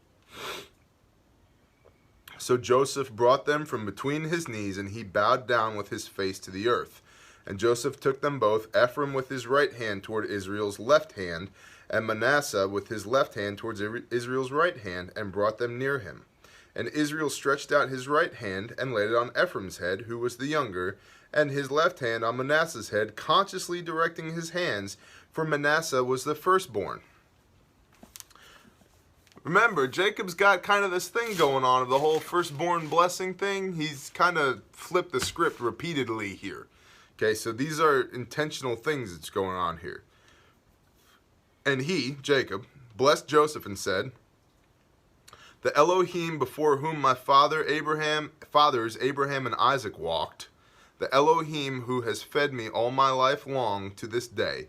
So Joseph brought them from between his knees, and he bowed down with his face to the earth. And Joseph took them both, Ephraim with his right hand toward Israel's left hand, and Manasseh with his left hand towards Israel's right hand, and brought them near him. And Israel stretched out his right hand and laid it on Ephraim's head, who was the younger, and his left hand on Manasseh's head, consciously directing his hands, for Manasseh was the firstborn. Remember, Jacob's got kind of this thing going on of the whole firstborn blessing thing. He's kind of flipped the script repeatedly here. Okay, so these are intentional things that's going on here. And he, Jacob, blessed Joseph and said, The Elohim before whom my fathers Abraham and Isaac walked, the Elohim who has fed me all my life long to this day,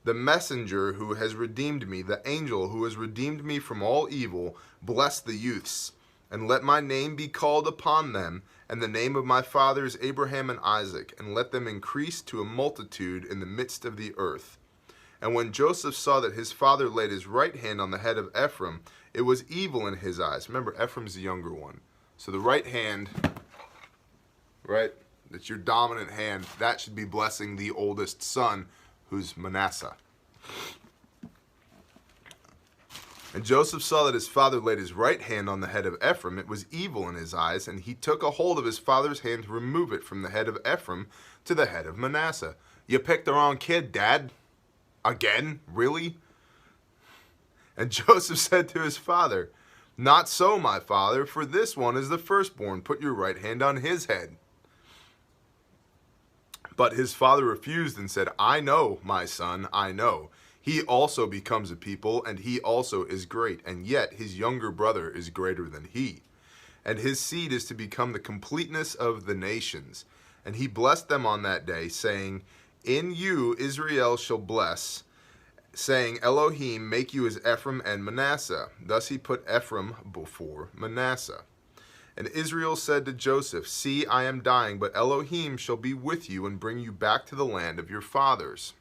the messenger who has redeemed me, the angel who has redeemed me from all evil, bless the youths. and let my name be called upon them, and the name of my fathers Abraham and Isaac, and let them increase to a multitude in the midst of the earth. And when Joseph saw that his father laid his right hand on the head of Ephraim, it was evil in his eyes. Remember, Ephraim's the younger one. So the right hand, right, that's your dominant hand, that should be blessing the oldest son, who's Manasseh. And Joseph saw that his father laid his right hand on the head of Ephraim. It was evil in his eyes, and he took a hold of his father's hand to remove it from the head of Ephraim to the head of Manasseh. You picked the wrong kid, Dad. Again? Really? And Joseph said to his father, Not so, my father, for this one is the firstborn. Put your right hand on his head. But his father refused and said, I know, my son, I know. He also becomes a people, and he also is great, and yet his younger brother is greater than he. And his seed is to become the completeness of the nations. And he blessed them on that day, saying, In you Israel shall bless, saying, Elohim, make you as Ephraim and Manasseh. Thus he put Ephraim before Manasseh. And Israel said to Joseph, See, I am dying, but Elohim shall be with you and bring you back to the land of your fathers.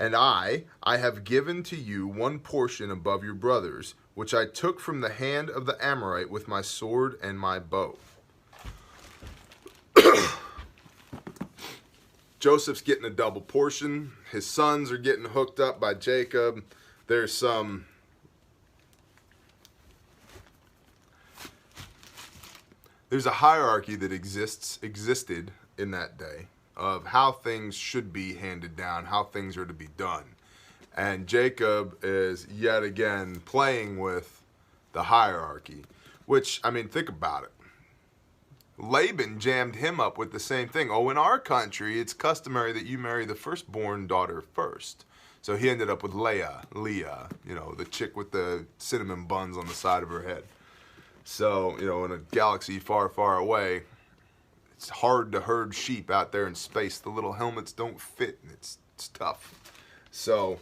And I have given to you one portion above your brothers, which I took from the hand of the Amorite with my sword and my bow. Joseph's getting a double portion. His sons are getting hooked up by Jacob. There's a hierarchy that existed in that day of how things should be handed down, how things are to be done. And Jacob is yet again playing with the hierarchy, which, I mean, think about it. Laban jammed him up with the same thing. Oh, in our country, it's customary that you marry the firstborn daughter first. So he ended up with Leah, you know, the chick with the cinnamon buns on the side of her head. So, you know, in a galaxy far, far away, it's hard to herd sheep out there in space. The little helmets don't fit, and it's tough. So,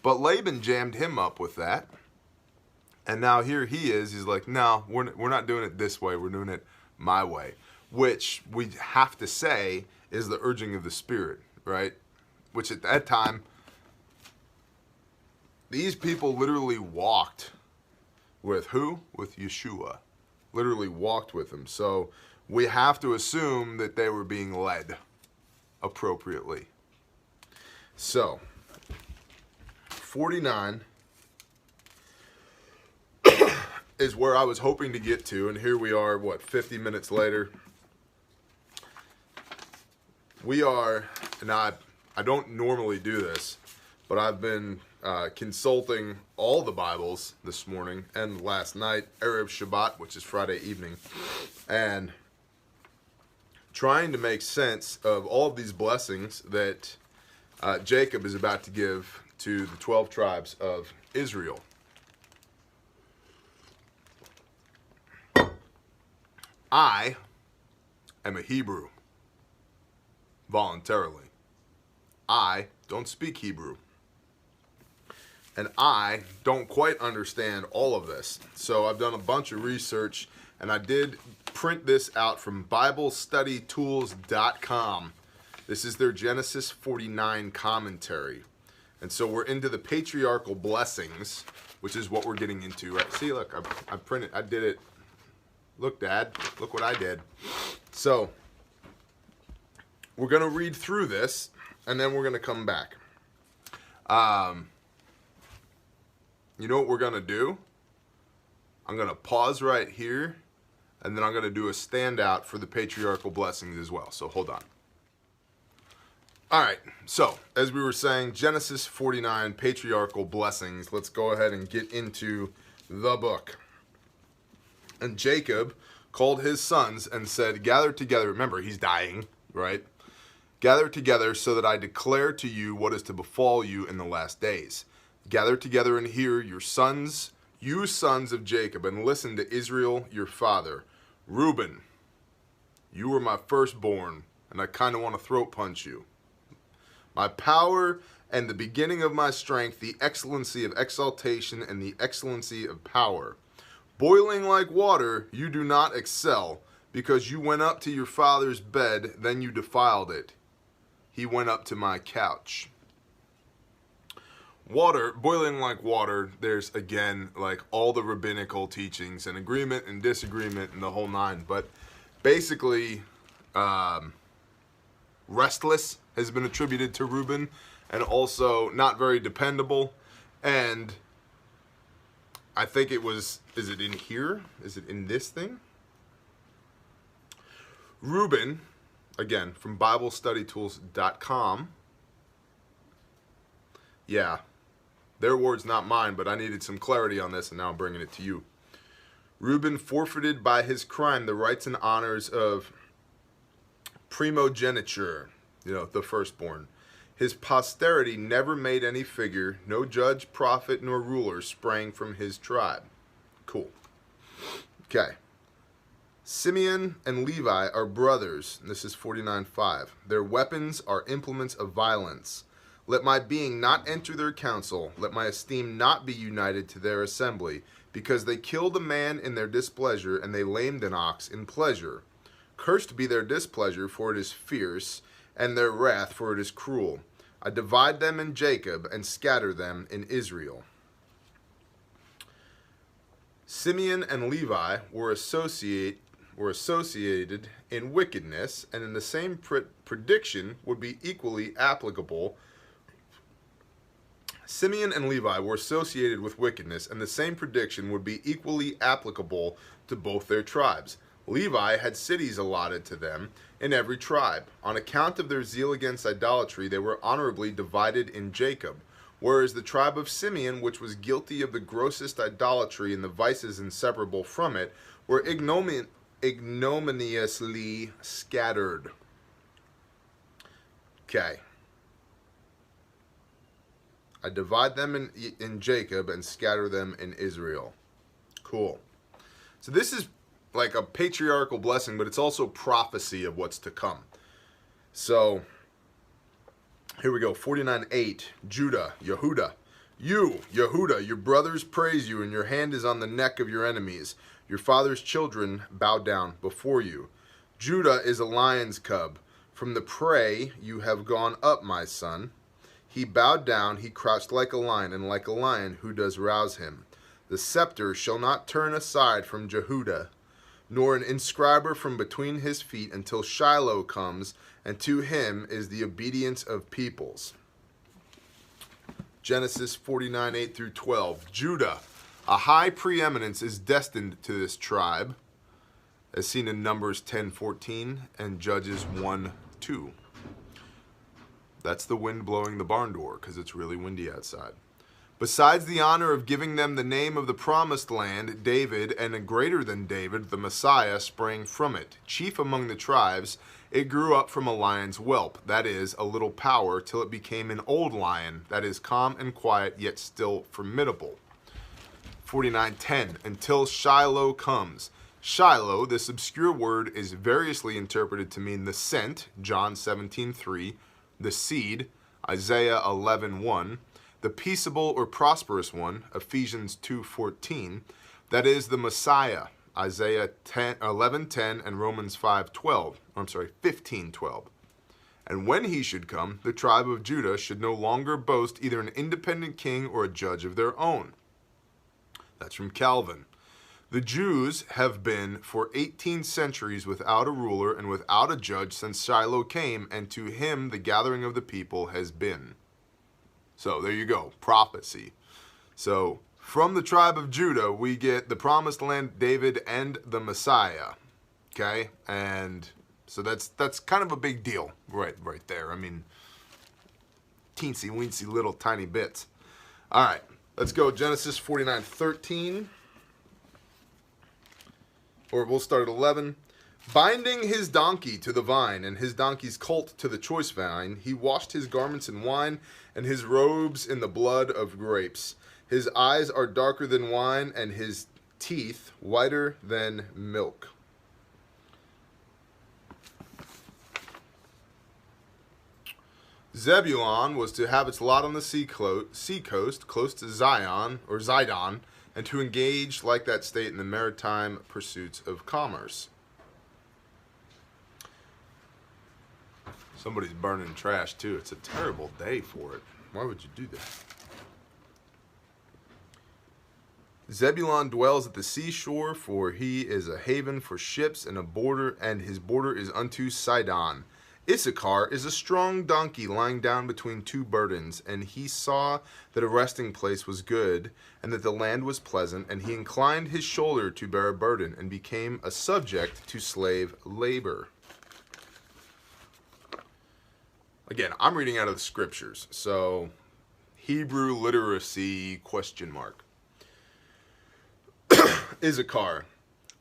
but Laban jammed him up with that. And now here he is. He's like, no, we're not doing it this way. We're doing it my way. Which we have to say is the urging of the Spirit, right? Which at that time, these people literally walked with who? With Yeshua. Literally walked with him. So we have to assume that they were being led appropriately. So, 49 is where I was hoping to get to, and here we are, what, 50 minutes later. We are, and I don't normally do this, but I've been consulting all the Bibles this morning and last night, Erev Shabbat, which is Friday evening, and trying to make sense of all of these blessings that Jacob is about to give to the 12 tribes of Israel. I am a Hebrew, voluntarily. I don't speak Hebrew. And I don't quite understand all of this. So I've done a bunch of research, and I did print this out from BibleStudyTools.com. This is their Genesis 49 commentary. And so we're into the patriarchal blessings, which is what we're getting into, right? See, look, I printed, I did it. Look, Dad, look what I did. So we're going to read through this, and then we're going to come back. You know what we're going to do? I'm going to pause right here, and then I'm going to do a standout for the patriarchal blessings as well. So hold on. All right, so as we were saying, Genesis 49, patriarchal blessings. Let's go ahead and get into the book. And Jacob called his sons and said, gather together. Remember, he's dying, right? Gather together so that I declare to you what is to befall you in the last days. Gather together and hear, your sons, you sons of Jacob, and listen to Israel, your father. Reuben, you were my firstborn, and I kind of want to throat punch you. My power and the beginning of my strength, the excellency of exaltation and the excellency of power. Boiling like water, you do not excel, because you went up to your father's bed, then you defiled it. He went up to my couch. Water, boiling like water, there's again like all the rabbinical teachings and agreement and disagreement and the whole nine. But basically, restless has been attributed to Reuben, and also not very dependable. And I think it was, is it in here? Is it in this thing? Reuben, again, from BibleStudyTools.com. Yeah, their words, not mine, but I needed some clarity on this, and now I'm bringing it to you. Reuben forfeited by his crime the rights and honors of primogeniture, the firstborn. His posterity never made any figure. No judge, prophet, nor ruler sprang from his tribe. Cool. Okay. Simeon and Levi are brothers. This is 49:5. Their weapons are implements of violence. Let my being not enter their council. Let my esteem not be united to their assembly, because they killed a man in their displeasure, and they lamed an ox in pleasure. Cursed be their displeasure, for it is fierce, and their wrath, for it is cruel. I divide them in Jacob, and scatter them in Israel. Simeon and Levi were associated in wickedness, and in the same prediction would be equally applicable. Simeon and Levi were associated with wickedness, and the same prediction would be equally applicable to both their tribes. Levi had cities allotted to them in every tribe. On account of their zeal against idolatry, they were honorably divided in Jacob, whereas the tribe of Simeon, which was guilty of the grossest idolatry and the vices inseparable from it, were ignominiously scattered. Okay. I divide them in Jacob and scatter them in Israel. Cool. So this is like a patriarchal blessing, but it's also prophecy of what's to come. So here we go. 49:8. Judah, Yehuda. You, Yehuda, your brothers praise you, and your hand is on the neck of your enemies. Your father's children bow down before you. Judah is a lion's cub. From the prey you have gone up, my son. He bowed down, he crouched like a lion, and like a lion who does rouse him. The scepter shall not turn aside from Jehudah, nor an inscriber from between his feet, until Shiloh comes, and to him is the obedience of peoples. Genesis 49:8 through 12. Judah, a high preeminence is destined to this tribe, as seen in Numbers 10:14 and Judges 1:2. That's the wind blowing the barn door, because it's really windy outside. Besides the honor of giving them the name of the promised land, David, and a greater than David, the Messiah, sprang from it. Chief among the tribes, it grew up from a lion's whelp, that is, a little power, till it became an old lion, that is, calm and quiet, yet still formidable. 49:10, until Shiloh comes. Shiloh, this obscure word, is variously interpreted to mean the sent, John 17:3, the seed, Isaiah 11:1, the peaceable or prosperous one, Ephesians 2:14, that is the Messiah, Isaiah 11:10 and Romans 15:12. And when he should come, the tribe of Judah should no longer boast either an independent king or a judge of their own. That's from Calvin. The Jews have been for 18 centuries without a ruler and without a judge since Shiloh came, and to him the gathering of the people has been. So there you go, prophecy. So from the tribe of Judah, we get the promised land, David, and the Messiah. Okay, and so that's kind of a big deal right there. I mean, teensy weensy little tiny bits. All right, let's go. Genesis 49:13. Or we'll start at 11. Binding his donkey to the vine, and his donkey's colt to the choice vine, he washed his garments in wine, and his robes in the blood of grapes. His eyes are darker than wine, and his teeth whiter than milk. Zebulun was to have its lot on the sea coast, close to Zion, or Zidon, and to engage like that state in the maritime pursuits of commerce. Somebody's burning trash too. It's a terrible day for it. Why would you do that? Zebulun dwells at the seashore, for he is a haven for ships, and his border is unto Sidon. Issachar is a strong donkey lying down between two burdens, and he saw that a resting place was good, and that the land was pleasant, and he inclined his shoulder to bear a burden, and became a subject to slave labor. Again, I'm reading out of the scriptures, so Hebrew literacy ? Issachar,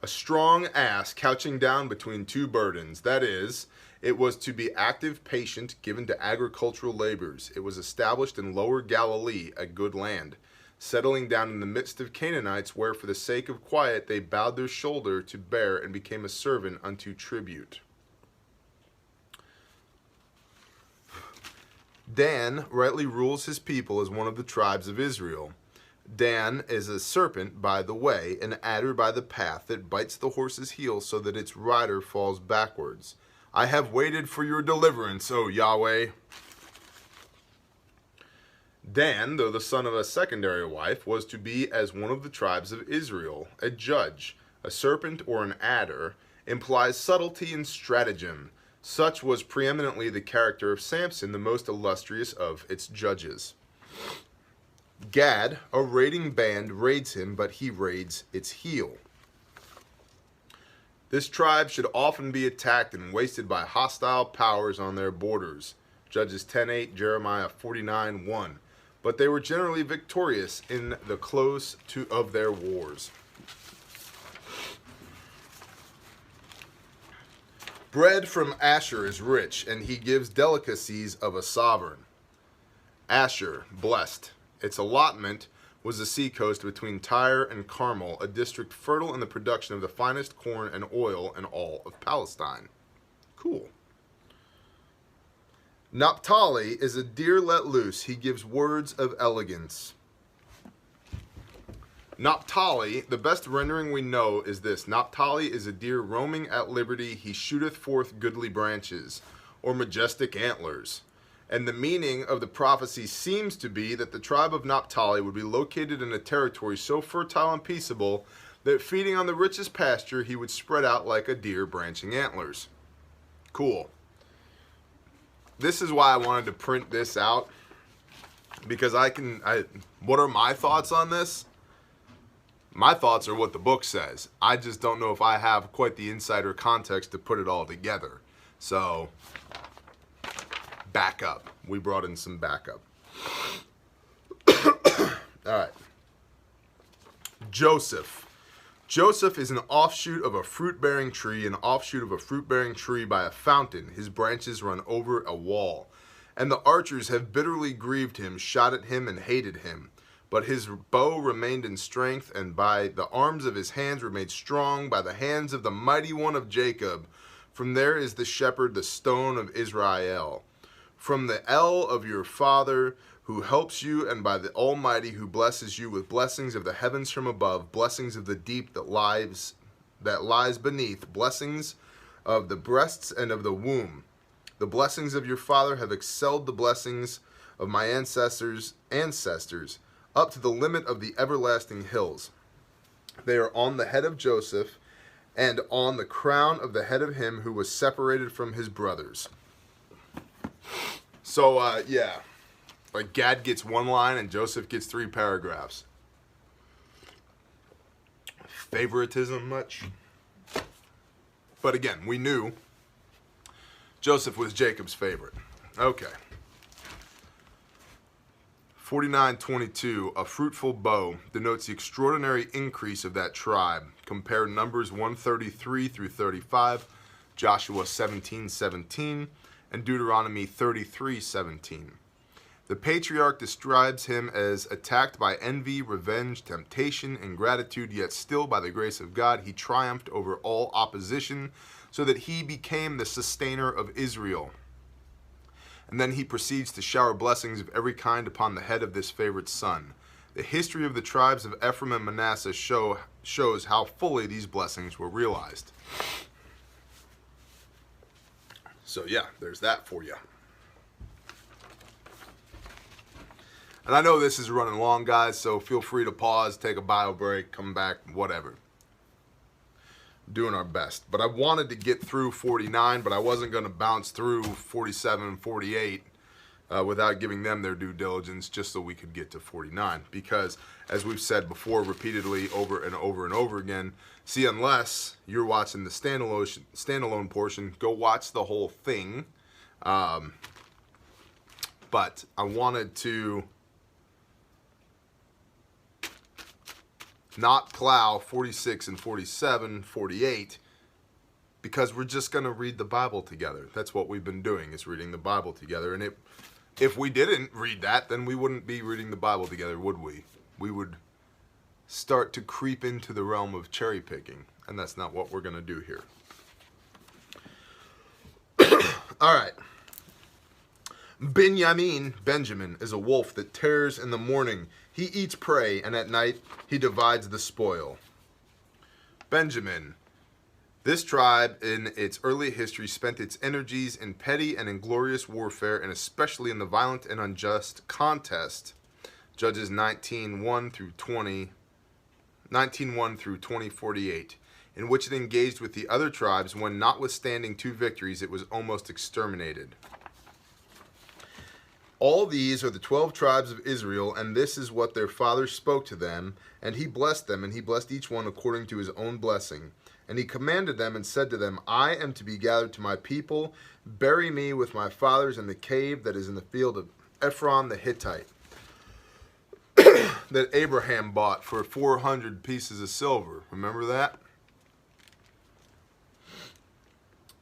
a strong ass couching down between two burdens. That is, it was to be active, patient, given to agricultural labors. It was established in Lower Galilee, a good land, settling down in the midst of Canaanites, where for the sake of quiet they bowed their shoulder to bear and became a servant unto tribute. Dan rightly rules his people as one of the tribes of Israel. Dan is a serpent by the way, an adder by the path that bites the horse's heel so that its rider falls backwards. I have waited for your deliverance, O Yahweh. Dan, though the son of a secondary wife, was to be as one of the tribes of Israel, a judge. A serpent or an adder implies subtlety and stratagem. Such was preeminently the character of Samson, the most illustrious of its judges. Gad, a raiding band, raids him, but he raids its heel. This tribe should often be attacked and wasted by hostile powers on their borders. Judges 10:8, Jeremiah 49:1. But they were generally victorious in the close of their wars. Bread from Asher is rich, and he gives delicacies of a sovereign. Asher, blessed. Its allotment was the seacoast between Tyre and Carmel, a district fertile in the production of the finest corn and oil in all of Palestine. Cool. Naphtali is a deer let loose. He gives words of elegance. Naphtali, the best rendering we know is this. Naphtali is a deer roaming at liberty. He shooteth forth goodly branches, or majestic antlers. And the meaning of the prophecy seems to be that the tribe of Naphtali would be located in a territory so fertile and peaceable that feeding on the richest pasture, he would spread out like a deer branching antlers. Cool. This is why I wanted to print this out, because what are my thoughts on this? My thoughts are what the book says. I just don't know if I have quite the insider context to put it all together. So, backup. We brought in some backup. All right. Joseph. Joseph is an offshoot of a fruit-bearing tree, an offshoot of a fruit-bearing tree by a fountain. His branches run over a wall. And the archers have bitterly grieved him, shot at him, and hated him. But his bow remained in strength, and by the arms of his hands were made strong, by the hands of the mighty one of Jacob. From there is the shepherd, the stone of Israel. From the El of your father, who helps you, and by the Almighty, who blesses you with blessings of the heavens from above, blessings of the deep that lies beneath, blessings of the breasts and of the womb. The blessings of your father have excelled the blessings of my ancestors, up to the limit of the everlasting hills. They are on the head of Joseph, and on the crown of the head of him who was separated from his brothers. So, yeah. Like, Gad gets one line and Joseph gets 3 paragraphs. Favoritism much? But again, we knew Joseph was Jacob's favorite. Okay. 49:22, a fruitful bow denotes the extraordinary increase of that tribe. Compare Numbers 133 through 35, Joshua 17:17, and Deuteronomy 33:17. The patriarch describes him as attacked by envy, revenge, temptation, ingratitude, yet still by the grace of God he triumphed over all opposition, so that he became the sustainer of Israel. And then he proceeds to shower blessings of every kind upon the head of this favorite son. The history of the tribes of Ephraim and Manasseh shows how fully these blessings were realized. So yeah, there's that for you. And I know this is running long, guys, so feel free to pause, take a bio break, come back, whatever. Doing our best. But I wanted to get through 49, but I wasn't going to bounce through 47 and 48 without giving them their due diligence, just so we could get to 49. Because, as we've said before repeatedly over and over and over again, see, unless you're watching the standalone portion, go watch the whole thing. But I wanted to not plow 46 and 47, 48, because we're just going to read the Bible together. That's what we've been doing, is reading the Bible together. And if we didn't read that, then we wouldn't be reading the Bible together, would we? We would start to creep into the realm of cherry picking, and that's not what we're going to do here. All right. Benjamin, is a wolf that tears in the morning. He eats prey, and at night he divides the spoil. Benjamin. This tribe, in its early history, spent its energies in petty and inglorious warfare, and especially in the violent and unjust contest, Judges 19:1 through 20:48, in which it engaged with the other tribes when, notwithstanding 2 victories, it was almost exterminated. All these are the 12 tribes of Israel, and this is what their father spoke to them, and he blessed them, and he blessed each one according to his own blessing. And he commanded them and said to them, I am to be gathered to my people. Bury me with my fathers in the cave that is in the field of Ephron the Hittite, that Abraham bought for 400 pieces of silver. Remember that?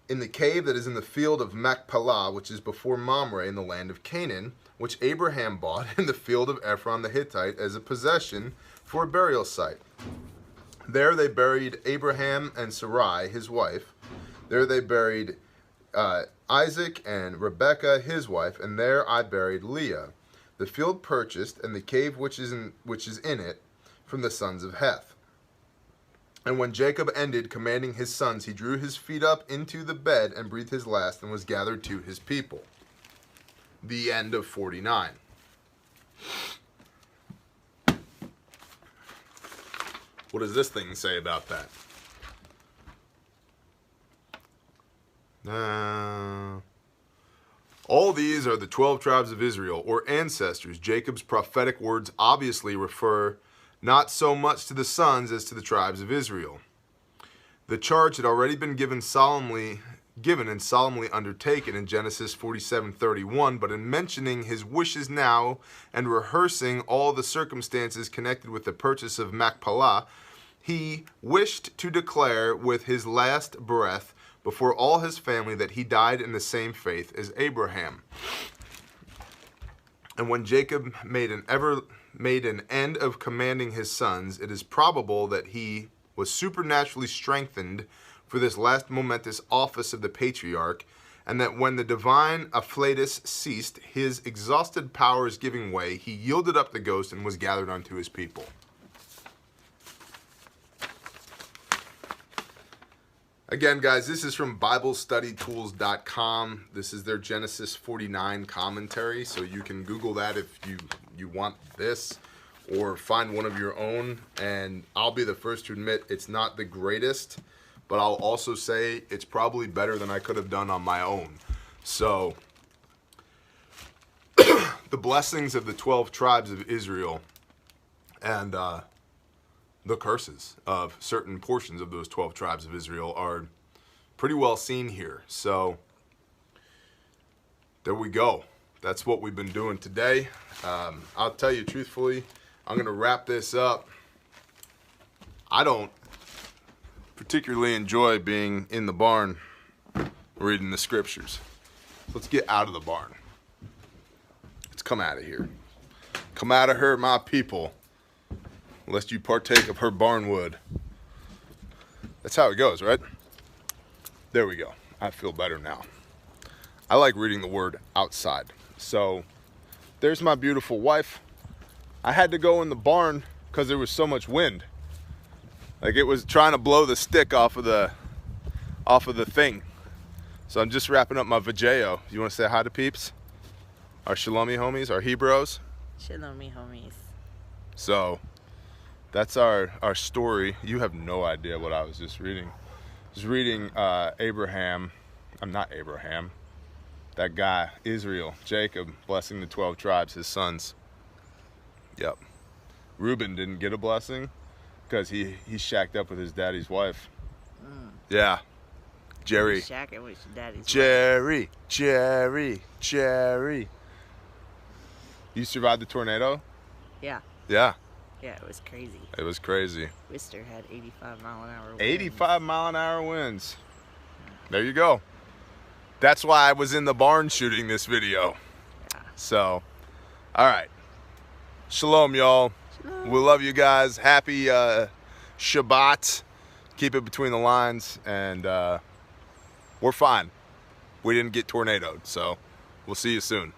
In the cave that is in the field of Machpelah, which is before Mamre in the land of Canaan, which Abraham bought in the field of Ephron the Hittite as a possession for a burial site. There they buried Abraham and Sarai, his wife. There they buried Isaac and Rebekah, his wife, and there I buried Leah. The field purchased, and the cave which is in it, from the sons of Heth. And when Jacob ended commanding his sons, he drew his feet up into the bed and breathed his last, and was gathered to his people. The end of 49. What does this thing say about that? All these are the 12 tribes of Israel, or ancestors. Jacob's prophetic words obviously refer not so much to the sons as to the tribes of Israel. The charge had already been given and solemnly undertaken in Genesis 47:31, but in mentioning his wishes now and rehearsing all the circumstances connected with the purchase of Machpelah, he wished to declare with his last breath before all his family that he died in the same faith as Abraham. And when Jacob made an end of commanding his sons, it is probable that he was supernaturally strengthened for this last momentous office of the patriarch, and that when the divine afflatus ceased, his exhausted powers giving way, he yielded up the ghost and was gathered unto his people. Again, guys, this is from BibleStudyTools.com. This is their Genesis 49 commentary, so you can Google that if you want this, or find one of your own. And I'll be the first to admit it's not the greatest, but I'll also say it's probably better than I could have done on my own. So, the blessings of the 12 tribes of Israel and the curses of certain portions of those 12 tribes of Israel are pretty well seen here. So, there we go. That's what we've been doing today. I'll tell you truthfully, I'm going to wrap this up. I don't particularly enjoy being in the barn reading the scriptures. Let's get out of the barn. Let's come out of here. Come out of her, my people, lest you partake of her barnwood. That's how it goes, right? There we go. I feel better now. I like reading the word outside. So there's my beautiful wife. I had to go in the barn because there was so much wind. Like it was trying to blow the stick off of the thing. So I'm just wrapping up my Vajeo. You want to say hi to peeps? Our Shalomi homies, our Hebrews. Shalomi homies. So that's our story. You have no idea what I was just reading. I was reading Abraham. I'm not Abraham. That guy, Israel, Jacob, blessing the 12 tribes, his sons. Yep. Reuben didn't get a blessing because he shacked up with his daddy's wife. Yeah. Jerry. Shacking with your daddy's Jerry. wife. Jerry. You survived the tornado? Yeah. Yeah. Yeah, it was crazy. It was crazy. Worcester had 85-mile-an-hour winds. 85-mile-an-hour winds. There you go. That's why I was in the barn shooting this video. Yeah. So, all right. Shalom, y'all. Shalom. We love you guys. Happy Shabbat. Keep it between the lines, and we're fine. We didn't get tornadoed, so we'll see you soon.